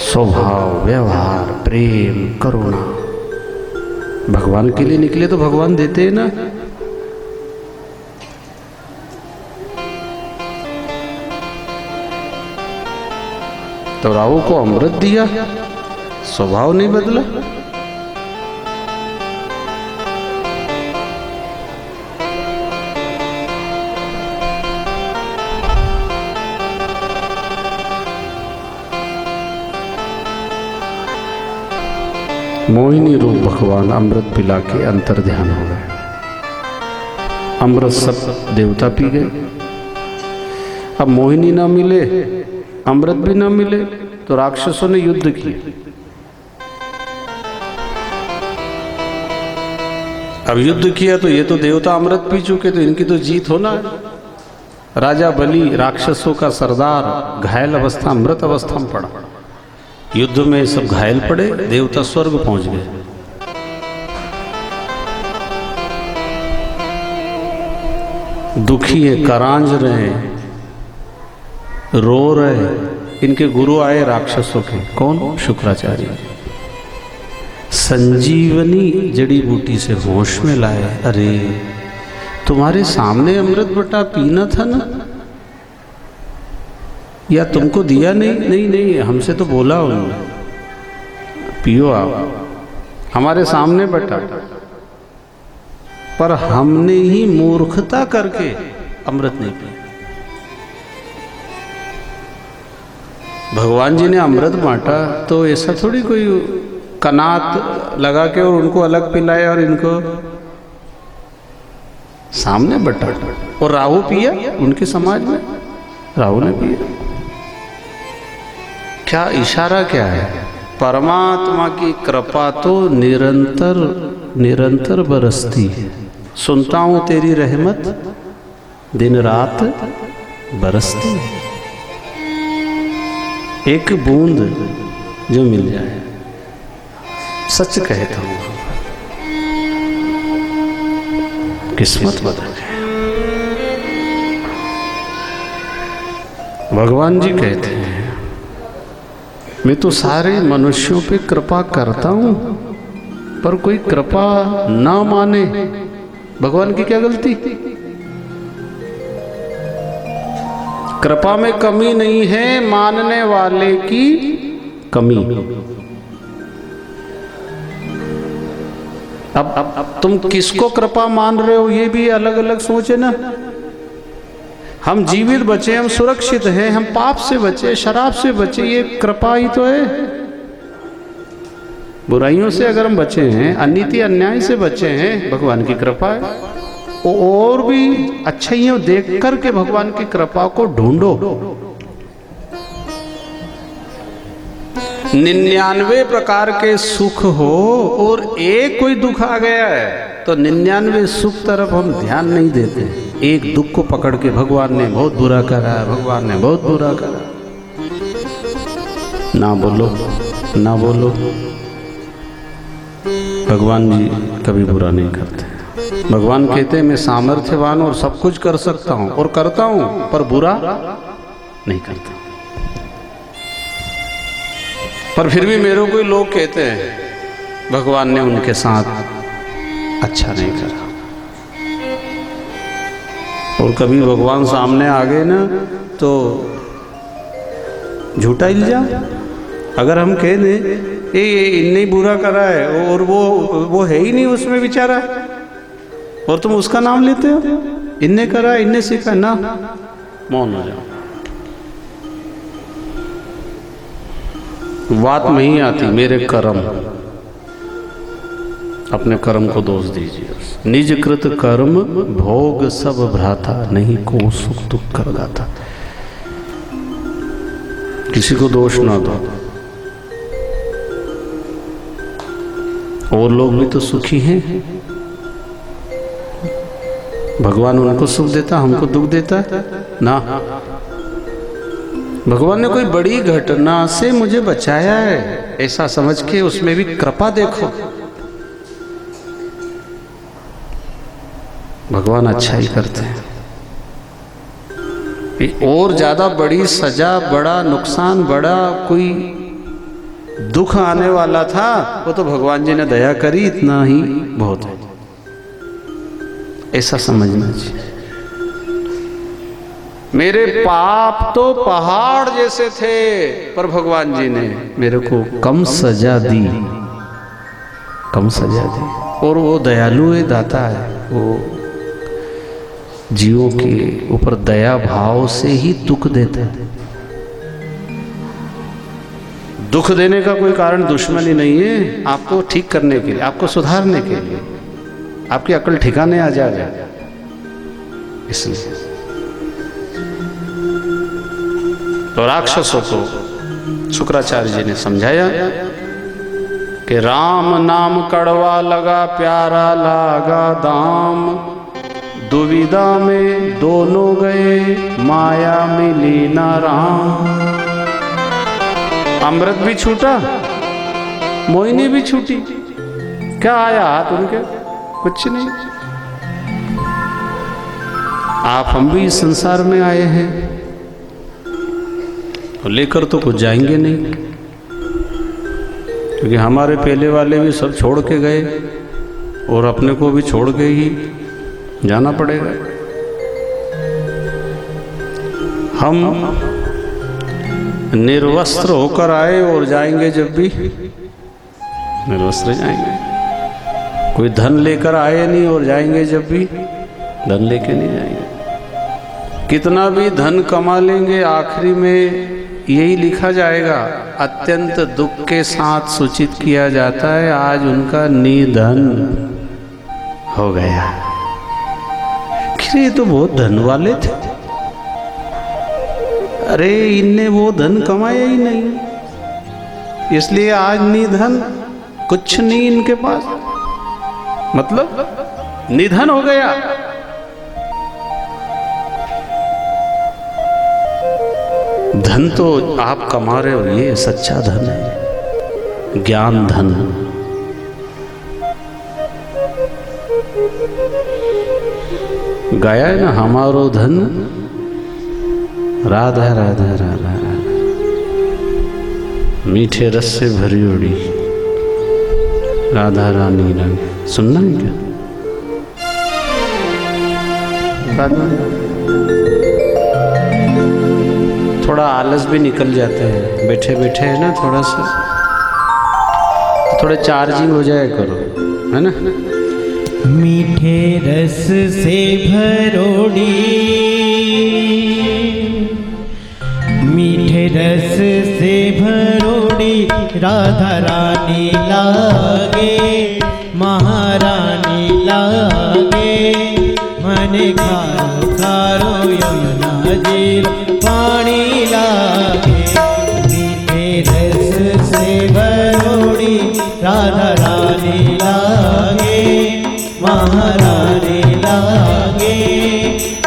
Speaker 1: स्वभाव, व्यवहार, प्रेम, करुणा। भगवान के लिए निकले तो भगवान देते हैं ना। तो राहु को अमृत दिया, स्वभाव नहीं बदला। मोहिनी रूप भगवान अमृत पिला के अंतर ध्यान हो गए। अमृत सब देवता पी गए। अब मोहिनी ना मिले, अमृत भी ना मिले, तो राक्षसों ने युद्ध किए। अब युद्ध किया तो ये तो देवता अमृत पी चुके, तो इनकी तो जीत होना है। राजा बलि राक्षसों का सरदार घायल अवस्था, अमृत अवस्था में पड़ा। युद्ध में सब घायल पड़े, देवता स्वर्ग पहुंच गए। दुखी है, करांज रहे, रो रहे। इनके गुरु आए राक्षसों के। कौन? शुक्राचार्य। संजीवनी जड़ी बूटी से होश में लाए। अरे तुम्हारे सामने अमृत बटा, पीना था ना, या तुमको दिया नहीं? नहीं नहीं, हमसे तो बोला उन्होंने, पियो आप, हमारे सामने बटा, पर हमने ही मूर्खता करके अमृत नहीं पिया। भगवान जी ने अमृत बांटा तो ऐसा थोड़ी कोई कनात लगा के और उनको अलग पिलाया और इनको सामने बटा। और राहु पिया उनके समाज में, राहु ने पिया। क्या इशारा क्या है? परमात्मा की कृपा तो निरंतर निरंतर बरसती है। सुनता हूं तेरी रहमत दिन रात बरसती है। एक बूंद जो मिल जाए, सच कहता हूं, किस्मत बदल गई। भगवान जी कहते हैं मैं तो सारे मनुष्यों पे कृपा करता हूं, पर कोई कृपा ना माने, भगवान की क्या गलती? कृपा में कमी नहीं है, मानने वाले की कमी। अब तुम किसको कृपा मान रहे हो, ये भी अलग अलग सोच है ना। हम जीवित बचे, हम सुरक्षित हैं, हम पाप से बचे, शराब से बचे, ये कृपा ही तो है। बुराइयों से अगर हम बचे हैं, अनीति अन्याय से बचे हैं, भगवान की कृपा है। और भी अच्छाइयों देख करके भगवान की कृपा को ढूंढो। 99 प्रकार के सुख हो और एक कोई दुख आ गया है तो 99 सुख तरफ हम ध्यान नहीं देते। एक दुख को पकड़ के भगवान ने बहुत बुरा करा, भगवान ने बहुत बुरा करा। ना बोलो, ना बोलो, भगवान जी कभी बुरा नहीं करते। भगवान कहते हैं मैं सामर्थ्यवान और सब कुछ कर सकता हूं और करता हूं, पर बुरा नहीं करता। पर फिर भी मेरे को लोग कहते हैं भगवान ने उनके साथ अच्छा नहीं करा। और कभी भगवान सामने आ गए ना तो झूठा इल्जाम। अगर हम कह दें ये इनने बुरा करा है और वो है ही नहीं उसमें बेचारा, और तुम उसका नाम लेते हो, इनने करा, इनने सीखा ना, मौन हो जाओ। बात नहीं आती मेरे कर्म, अपने कर्म को दोष दीजिए। निज कृत कर्म भोग सब भ्राता, नहीं को सुख दुख कर गाता। किसी को दोष ना दो। और लोग भी तो सुखी हैं, भगवान उनको सुख देता, हमको दुख देता ना। भगवान ने कोई बड़ी घटना से मुझे बचाया है ऐसा समझ के उसमें भी कृपा देखो। भगवान अच्छा ही करते हैं। और ज्यादा बड़ी सजा, बड़ा नुकसान, बड़ा कोई दुख आने वाला था, वो तो भगवान जी ने दया करी, इतना ही बहुत है, ऐसा समझना चाहिए। मेरे पाप तो पहाड़ जैसे थे, पर भगवान जी ने मेरे को कम सजा दी, कम सजा दी। और वो दयालु है, दाता है, वो जीवों के ऊपर दया भाव से ही दुख देता है। दुख देने का कोई कारण दुश्मनी नहीं है, आपको ठीक करने के लिए, आपको सुधारने के लिए, आपकी अकल ठिकाने आ जाए इसलिए। तो राक्षसों को शुक्राचार्य जी ने समझाया कि राम नाम कड़वा लगा, प्यारा लागा दाम, दुविधा में दोनों गए, माया मिली ना राम। अमृत भी छूटा, मोहिनी भी छूटी, क्या आया हाथ उनके? कुछ नहीं। आप हम भी इस संसार में आए हैं तो लेकर तो कुछ जाएंगे नहीं, क्योंकि हमारे पहले वाले भी सब छोड़ के गए और अपने को भी छोड़ के ही जाना पड़ेगा। हम निर्वस्त्र होकर आए और जाएंगे जब भी निर्वस्त्र जाएंगे। कोई धन लेकर आए नहीं और जाएंगे जब भी धन लेके नहीं जाएंगे। कितना भी धन कमा लेंगे, आखिरी में यही लिखा जाएगा, अत्यंत दुख के साथ सूचित किया जाता है आज उनका निधन हो गया। ये तो बहुत धन वाले थे, अरे इनने वो धन कमाया ही नहीं, इसलिए आज निधन, कुछ नहीं इनके पास, मतलब निधन हो गया। धन तो आप कमा रहे हो, ये सच्चा धन है, ज्ञान धन, गाया है ना, हमारो धन राधा राधा राधा राधा, मीठे रस से भरी उड़ी राधा रानी रंग। सुनना है क्या? थोड़ा आलस भी निकल जाते हैं, बैठे बैठे है ना, थोड़ा सा थोड़े चार्जिंग हो जाए करो, है ना।
Speaker 2: मीठे रस से भरोड़ी, मीठे रस से भरोड़ी राधा रानी लागे, महारानी लागे। मन खारो खारो यमुना जी पानी लागे। मीठे रस से भरोड़ी राधा रानी लागे, महारानी लागे।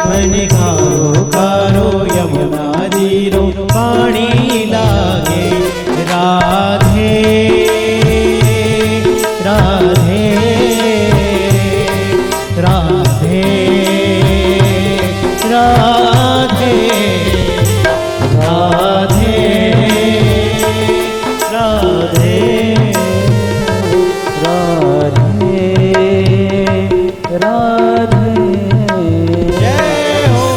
Speaker 2: मन खारो खारो यमुना जीरो पानी लागे। राधे राधे राधे राधे राधे राधे राधे राधे। जय हो।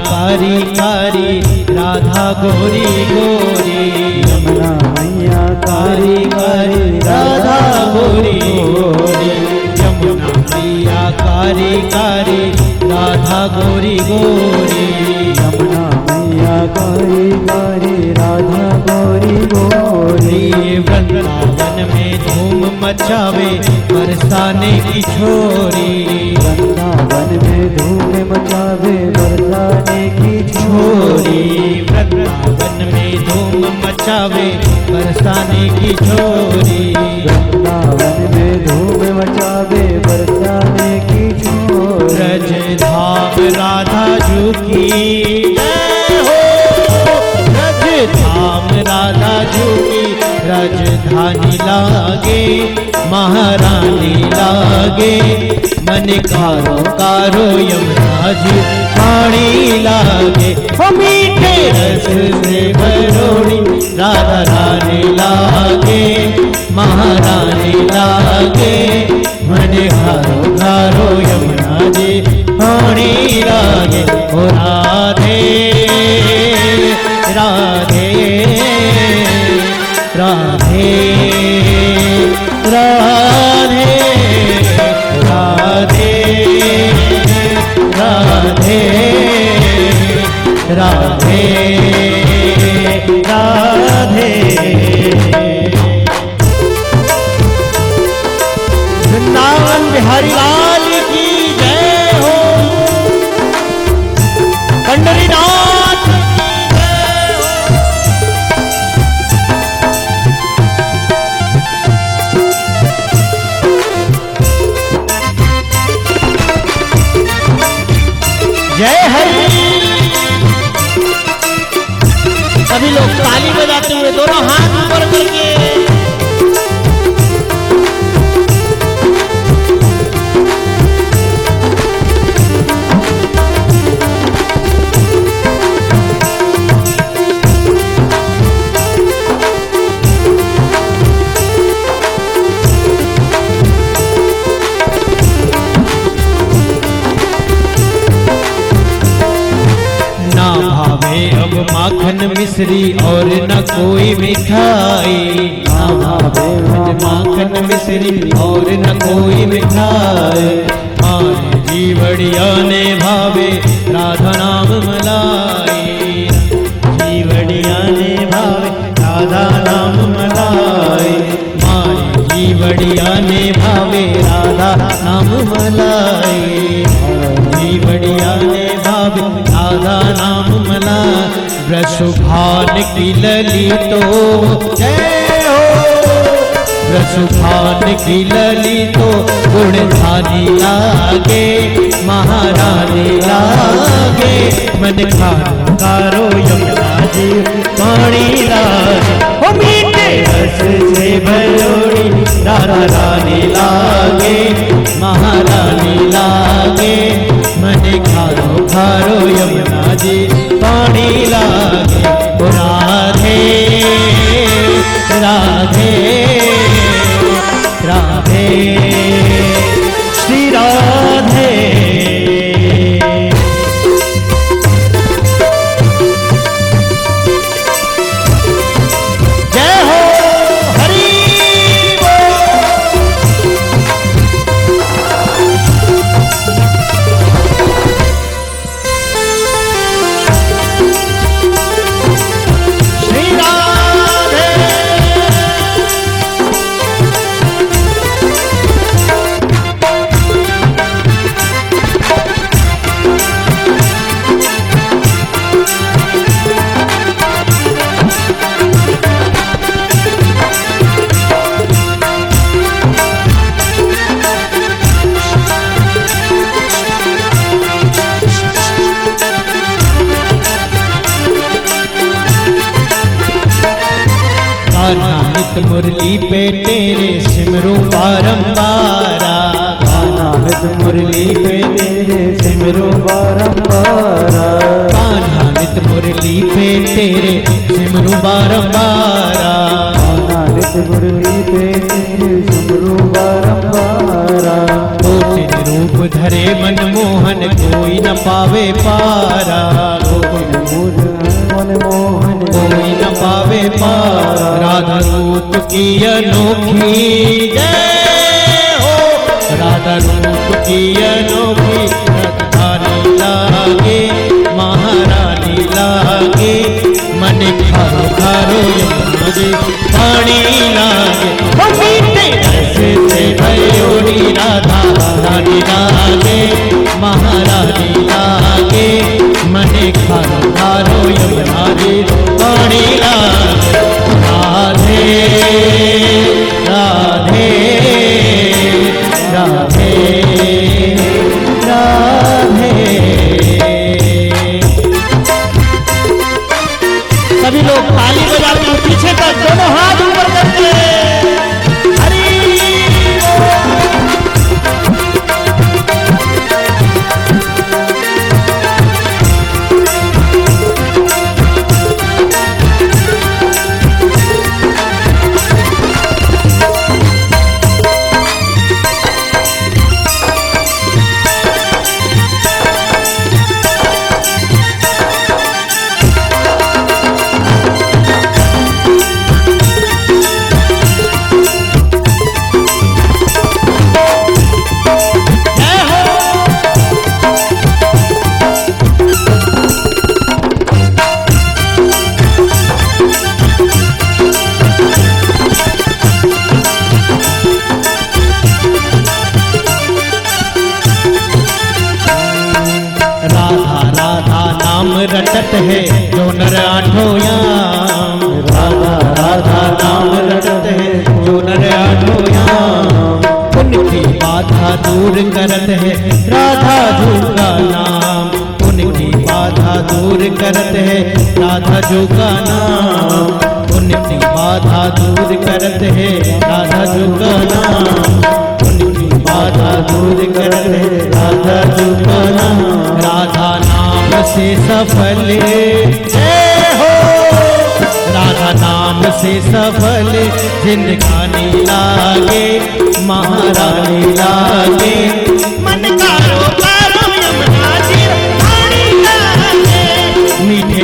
Speaker 2: कारी कारी राधा गोरी गोरी, यमुना मैया कारी कारी राधा गोरी गोरी। यमुना मैया कारी कारी राधा गोरी गोरी, यमुना मैया कारी कारी राधा गोरी गोरी। वृंदावन में धूम मचावे बरसाने की छोरी, वृंदावन में धूम मचावे बरसाने की छोरी। वृंदावन में धूम मचावे बरसाने की छोरी, वृंदावन में धूम मचावे बरसाने की छोरी। ब्रज धाम राधा जू की जय हो, ब्रज धाम राधा जू की राजधानी लागे, महारानी लागे। मन कारो कारो यमुना जी पानी लागे। ओ मीठे रस से भरोड़ी राधा रानी लागे, महारानी लागे। मन कारो कारो यमुना जी पानी लागे। ओ राधे राधे राधे राधे राधे राधे राधे राधे। वृंदावन बिहारी लाल की जय हो, पंडरीनाथ की जय हो। जय हरि। सभी लोग ताली बजाते हुए दोनों हाथ ऊपर करके भावे अब माखन मिश्री और न कोई मिठाई, ना भावे अब माखन मिश्री और न कोई मिठाई। मारे जीवड़िया ने भावे राधा नाम मलाई, जीवड़िया ने भावे राधा नाम मलाई। मारे जीवड़िया ने भावे राधा नाम मलाई, जीवड़िया ने भावे राधा नाम मलाई। वृषभान की ललितो जय हो, वृषभान की ललितो गुणधानी लागे, महारानी लागे। मन कारो यमुना जी पानी लागे, ओ मीठे रस से भरोड़ी राधा रानी लागे, महारानी लागे। मन खारो खारो यमुना जी पानी लागे। ओ राधे राधे राधे श्री राधे। जय हो हरि श्री राधे। नित मुरली पे तेरे सिमरू बारंबारा, गाना नित मुरली पे तेरे सिमरू बारंबारा। गाना नित मुरली पे तेरे सिमरू बारंबारा, गाना नित मुरली पे तेरे सिमरू बारंबारा। तो तेरे रूप धरे मनमोहन कोई न पावे पारा, मनमोहन कोई न पावे पारा। राधा रूप की अनोखी जय हो, राधा रूप की अनोखी रानी लागे, महारानी लागे। मन खारो खारो यमुना जी पानी लागे, मीठे रस से भरोड़ी राधा रानी लागे, महारानी लागे। मन खारो खारो यमुना जी पानी लागे। राधे राधे राधे राधे। सभी लोग ताली बजाते हैं, पीछे तक दोनों हाथ ऊपर करके हरि रटत है जो नर आठों याम, राधा राधा नाम रटत है जो नर आठों याम। उनकी बाधा दूर करत है राधा जी का नाम, उनकी बाधा दूर करत है राधा जी का नाम। उनकी बाधा दूर करत है राधा जी का नाम, उनकी बाधा दूर करत है राधा जी का नाम। राधा नाम से सफल जय हो, राधा नाम से सफल जिंदगानी लागे, महारानी लागे। मन कारो कारो यमुना जी पानी लागे, मीठे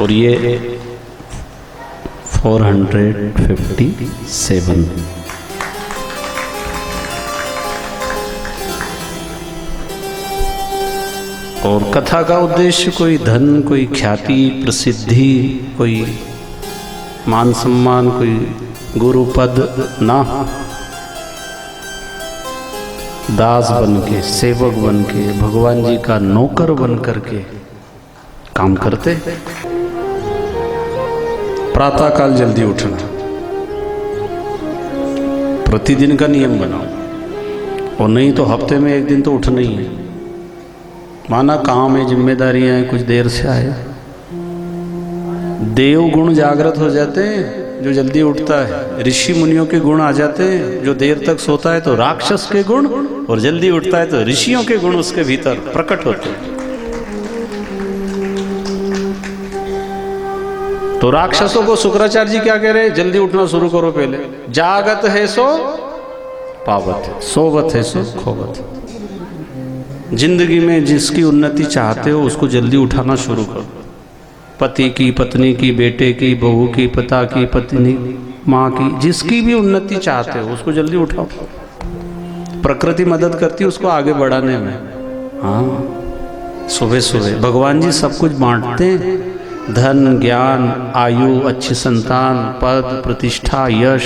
Speaker 1: और ये 457। और कथा का उद्देश्य कोई धन, कोई ख्याति, प्रसिद्धि, कोई मान सम्मान, कोई गुरु पद ना, दास बन के, सेवक बन के, भगवान जी का नौकर बन करके काम करते। प्रातः काल जल्दी उठना प्रतिदिन का नियम बनाओ, और नहीं तो हफ्ते में एक दिन तो उठना ही है। माना काम है, जिम्मेदारियां हैं, कुछ देर से आए, देव गुण जागृत हो जाते हैं जो जल्दी उठता है, ऋषि मुनियों के गुण आ जाते हैं जो देर तक सोता है, तो राक्षस के गुण, और जल्दी उठता है तो ऋषियों के गुण उसके भीतर प्रकट होते हैं। तो राक्षसों को शुक्राचार्य जी क्या कह रहे हैं? जल्दी उठना शुरू करो पहले। जागत है सो पावत, सोवत है सो खोवत। जिंदगी में जिसकी उन्नति चाहते हो उसको जल्दी उठाना शुरू करो। पति की, पत्नी की, बेटे की, बहू की, पिता की, पत्नी, माँ की, जिसकी भी उन्नति चाहते हो उसको जल्दी उठाओ। प्रकृति मदद करती है उसको आगे बढ़ाने में। हाँ, सुबह सुबह भगवान जी सब कुछ बांटते हैं, धन, ज्ञान, आयु, अच्छी संतान, पद, प्रतिष्ठा, यश,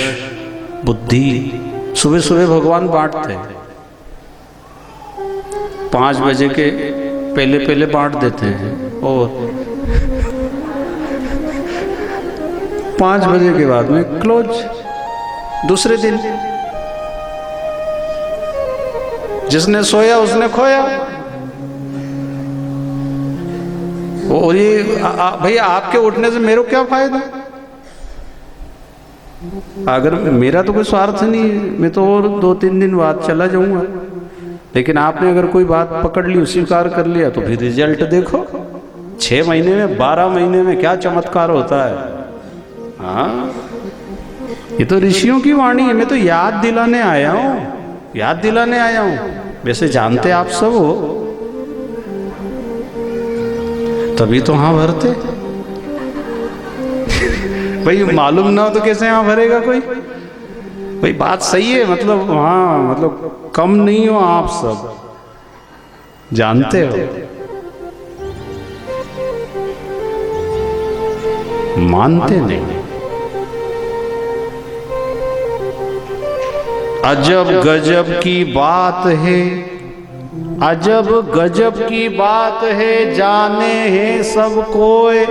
Speaker 1: बुद्धि, सुबह सुबह भगवान बांटते हैं। 5 बजे के पहले पहले बांट देते हैं, और 5 बजे के बाद में क्लोज। दूसरे दिन जिसने सोया उसने खोया। और ये भैया आपके उठने से मेरे को क्या फायदा? अगर मेरा तो कोई स्वार्थ नहीं है, मैं तो और 2-3 दिन बाद चला जाऊंगा, लेकिन आपने अगर कोई बात पकड़ ली, स्वीकार कर लिया, तो फिर रिजल्ट देखो। 6 महीने में, 12 महीने में क्या चमत्कार होता है। हाँ, ये तो ऋषियों की वाणी है। मैं तो याद दिलाने आया हूँ, याद दिलाने आया हूँ। वैसे जानते आप सब हो, तभी तो हाँ भरते। भाई मालूम ना हो तो कैसे हाँ भरेगा कोई? भाई बात सही है, मतलब हाँ, मतलब कम नहीं हो आप सब, जानते हो, मानते नहीं। अजब गजब की बात है, अजब गजब की बात है, जाने हैं सब कोय,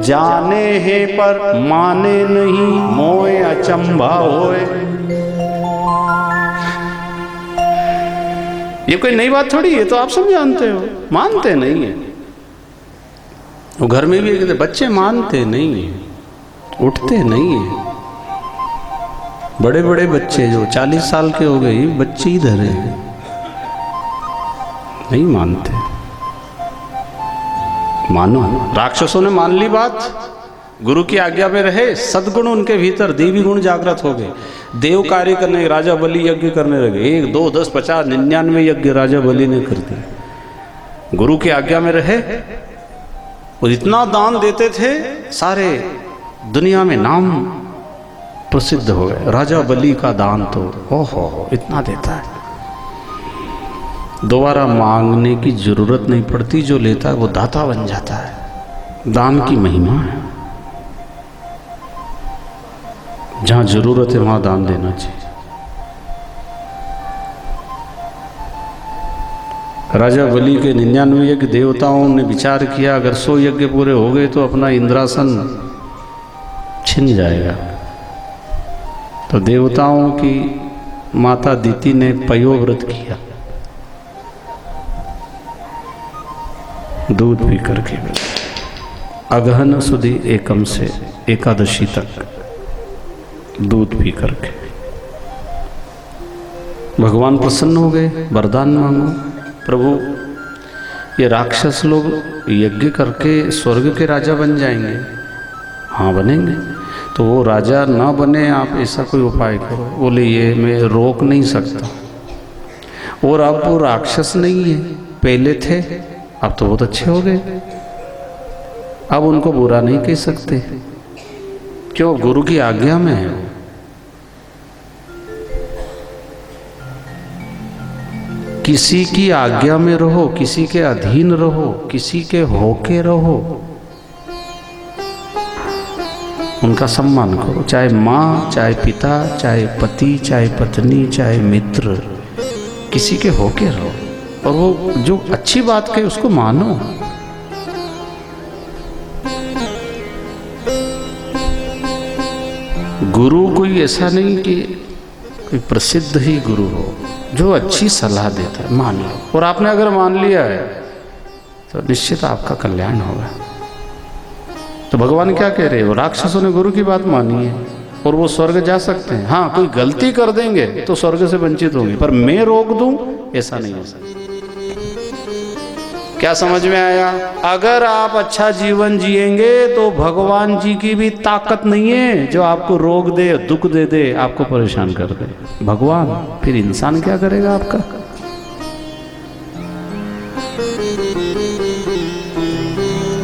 Speaker 1: जाने हैं पर माने नहीं, मोए अचंभा होए। ये कोई नई बात थोड़ी है, तो आप सब जानते हो, मानते नहीं है। वो घर में भी बच्चे मानते नहीं है, उठते नहीं है। बड़े बड़े बच्चे जो 40 साल के हो गए, बच्चे ही धरे हैं, नहीं मानते। मानो, राक्षसों ने मान ली बात, गुरु की आज्ञा में रहे, सद्गुण उनके भीतर, देवी गुण जागृत हो गए। देव कार्य करने, राजा बलि यज्ञ करने लगे। 1, 2, 10, 50, 99 यज्ञ राजा बलि ने कर दिए। गुरु की आज्ञा में रहे और इतना दान देते थे, सारे दुनिया में नाम प्रसिद्ध हो गए। राजा बलि का दान तो ओहो इतना देता है, दोबारा मांगने की जरूरत नहीं पड़ती। जो लेता है वो दाता बन जाता है। दान की महिमा है, जहां जरूरत है वहां दान देना चाहिए। राजा बलि के 99 यज्ञ, देवताओं ने विचार किया अगर 100 यज्ञ पूरे हो गए तो अपना इंद्रासन छिन जाएगा। तो देवताओं की माता दिति ने पयोव्रत किया, दूध पी करके, अगहन सुदी एकम से एकादशी तक दूध पी करके। भगवान प्रसन्न हो गए, वरदान मांगो प्रभु, ये राक्षस लोग यज्ञ करके स्वर्ग के राजा बन जाएंगे। हाँ बनेंगे, तो वो राजा ना बने, आप ऐसा कोई उपाय करो। बोले ये मैं रोक नहीं सकता, और अब वो राक्षस नहीं है, पहले थे, अब तो बहुत अच्छे हो गए। अब उनको बुरा नहीं कह सकते, क्यों? गुरु की आज्ञा में है। किसी की आज्ञा में रहो, किसी के अधीन रहो, किसी के होके रहो, उनका सम्मान करो, चाहे माँ, चाहे पिता, चाहे पति, चाहे पत्नी, चाहे मित्र, किसी के होके रहो, और वो जो अच्छी बात कहे उसको मानो। गुरु कोई ऐसा नहीं कि कोई प्रसिद्ध ही गुरु हो, जो अच्छी सलाह देता है मान लो, और आपने अगर मान लिया है तो निश्चित आपका कल्याण होगा। तो भगवान क्या कह रहे हो? राक्षसों ने गुरु की बात मानी है और वो स्वर्ग जा सकते हैं। हाँ, कोई गलती कर देंगे तो स्वर्ग से वंचित होंगे, पर मैं रोक दूं ऐसा नहीं हो सकता। क्या समझ में आया? अगर आप अच्छा जीवन जिएंगे तो भगवान जी की भी ताकत नहीं है जो आपको रोक दे, दुख दे दे, आपको परेशान कर दे। भगवान, फिर इंसान क्या करेगा आपका?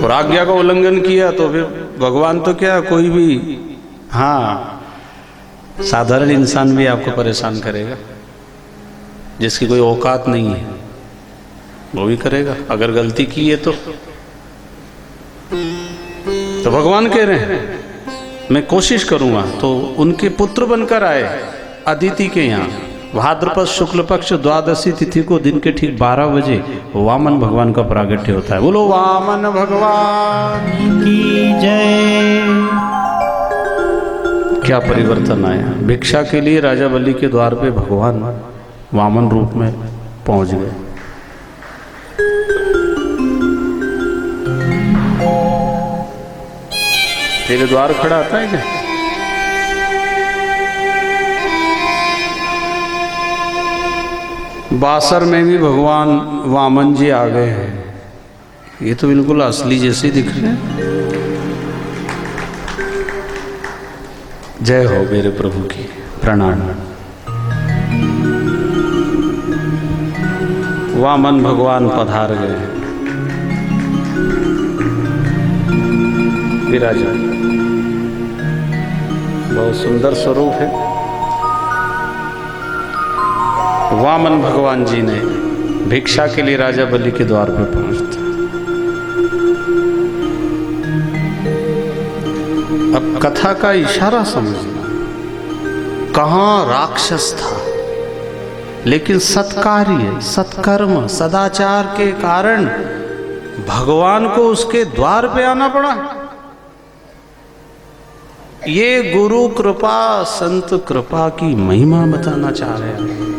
Speaker 1: और आज्ञा का उल्लंघन किया तो फिर भगवान तो क्या, कोई भी, हाँ, साधारण इंसान भी आपको परेशान करेगा, जिसकी कोई औकात नहीं है वो भी करेगा अगर गलती की है तो भगवान कह रहे हैं मैं कोशिश करूंगा। तो उनके पुत्र बनकर आए अदिति के यहाँ। भाद्रपद शुक्ल पक्ष द्वादशी तिथि को दिन के ठीक 12 बजे वामन भगवान का प्रागट्य होता है। बोलो वामन भगवान
Speaker 2: की जय।
Speaker 1: क्या परिवर्तन आया! भिक्षा के लिए राजा बलि के द्वार पे भगवान वामन रूप में पहुंच गए। तेरे द्वार खड़ा आता है क्या? बासर में भी भगवान वामन जी आ गए हैं। ये तो बिल्कुल असली जैसे दिख रहे हैं। जय हो मेरे प्रभु की, प्रणाम। वामन भगवान पधार गए, विराजमान। बहुत सुंदर स्वरूप है। वामन भगवान जी ने भिक्षा के लिए राजा बलि के द्वार पर पहुंचते। अब कथा का इशारा समझना, कहाँ राक्षस था, लेकिन सत्कार्य, सत्कर्म, सदाचार के कारण भगवान को उसके द्वार पे आना पड़ा। ये गुरु कृपा, संत कृपा की महिमा बताना चाह रहे हैं।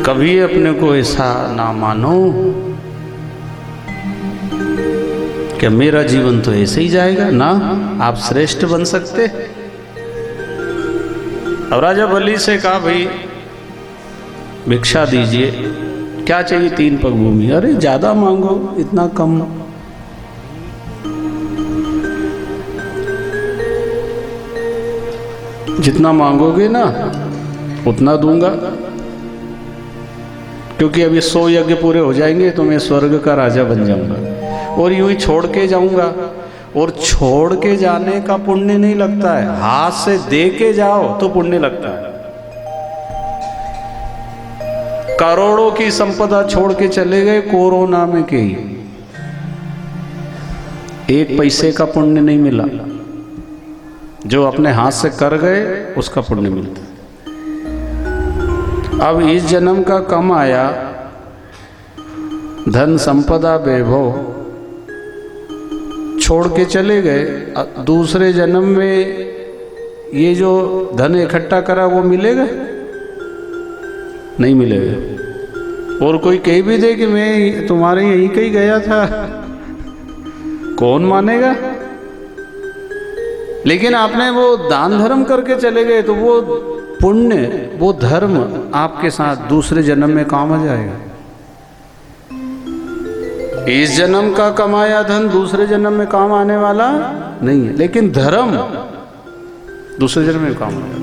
Speaker 1: कभी अपने को ऐसा ना मानो कि मेरा जीवन तो ऐसे ही जाएगा ना, आप श्रेष्ठ बन सकते। अब राजा बलि से कहा, भाई भिक्षा दीजिए, क्या चाहिए? 3 पग भूमि। अरे ज्यादा मांगो, इतना कम। जितना मांगोगे ना उतना दूंगा, क्योंकि अभी 100 यज्ञ पूरे हो जाएंगे तो मैं स्वर्ग का राजा बन जाऊंगा और यूं ही छोड़ के जाऊंगा। और छोड़ के जाने का पुण्य नहीं लगता है, हाथ से दे के जाओ तो पुण्य लगता है। करोड़ों की संपदा छोड़ के चले गए कोरोना में के ही, 1 पैसे का पुण्य नहीं मिला। जो अपने हाथ से कर गए उसका पुण्य मिलता। अब इस जन्म का कम आया धन संपदा वैभव छोड़ के चले गए, दूसरे जन्म में ये जो धन इकट्ठा करा वो मिलेगा? नहीं मिलेगा। और कोई कह भी दे कि मैं तुम्हारे यहीं कहीं गया था, कौन मानेगा? लेकिन आपने वो दान धर्म करके चले गए तो वो पुण्य, वो धर्म आपके साथ दूसरे जन्म में काम आ जाएगा। इस जन्म का कमाया धन दूसरे जन्म में काम आने वाला नहीं है, लेकिन धर्म दूसरे जन्म में काम आएगा।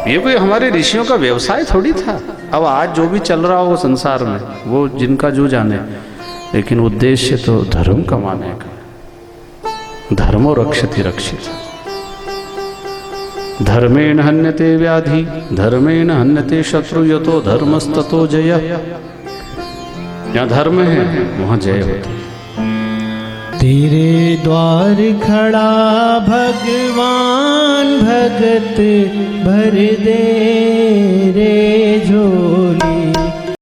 Speaker 1: ये कोई हमारे ऋषियों का व्यवसाय थोड़ी था। अब आज जो भी चल रहा हो संसार में वो जिनका जो जाने, लेकिन उद्देश्य तो धर्म कमाने का। धर्मो रक्षति रक्षित। धर्मेण हन्यते व्याधि, धर्मेण हन्यते शत्रु, यतो धर्मस्ततो जय। जहाँ धर्म है वहाँ जय होता है।
Speaker 2: तेरे द्वार खड़ा भगवान, भगत भर दे रे झोली।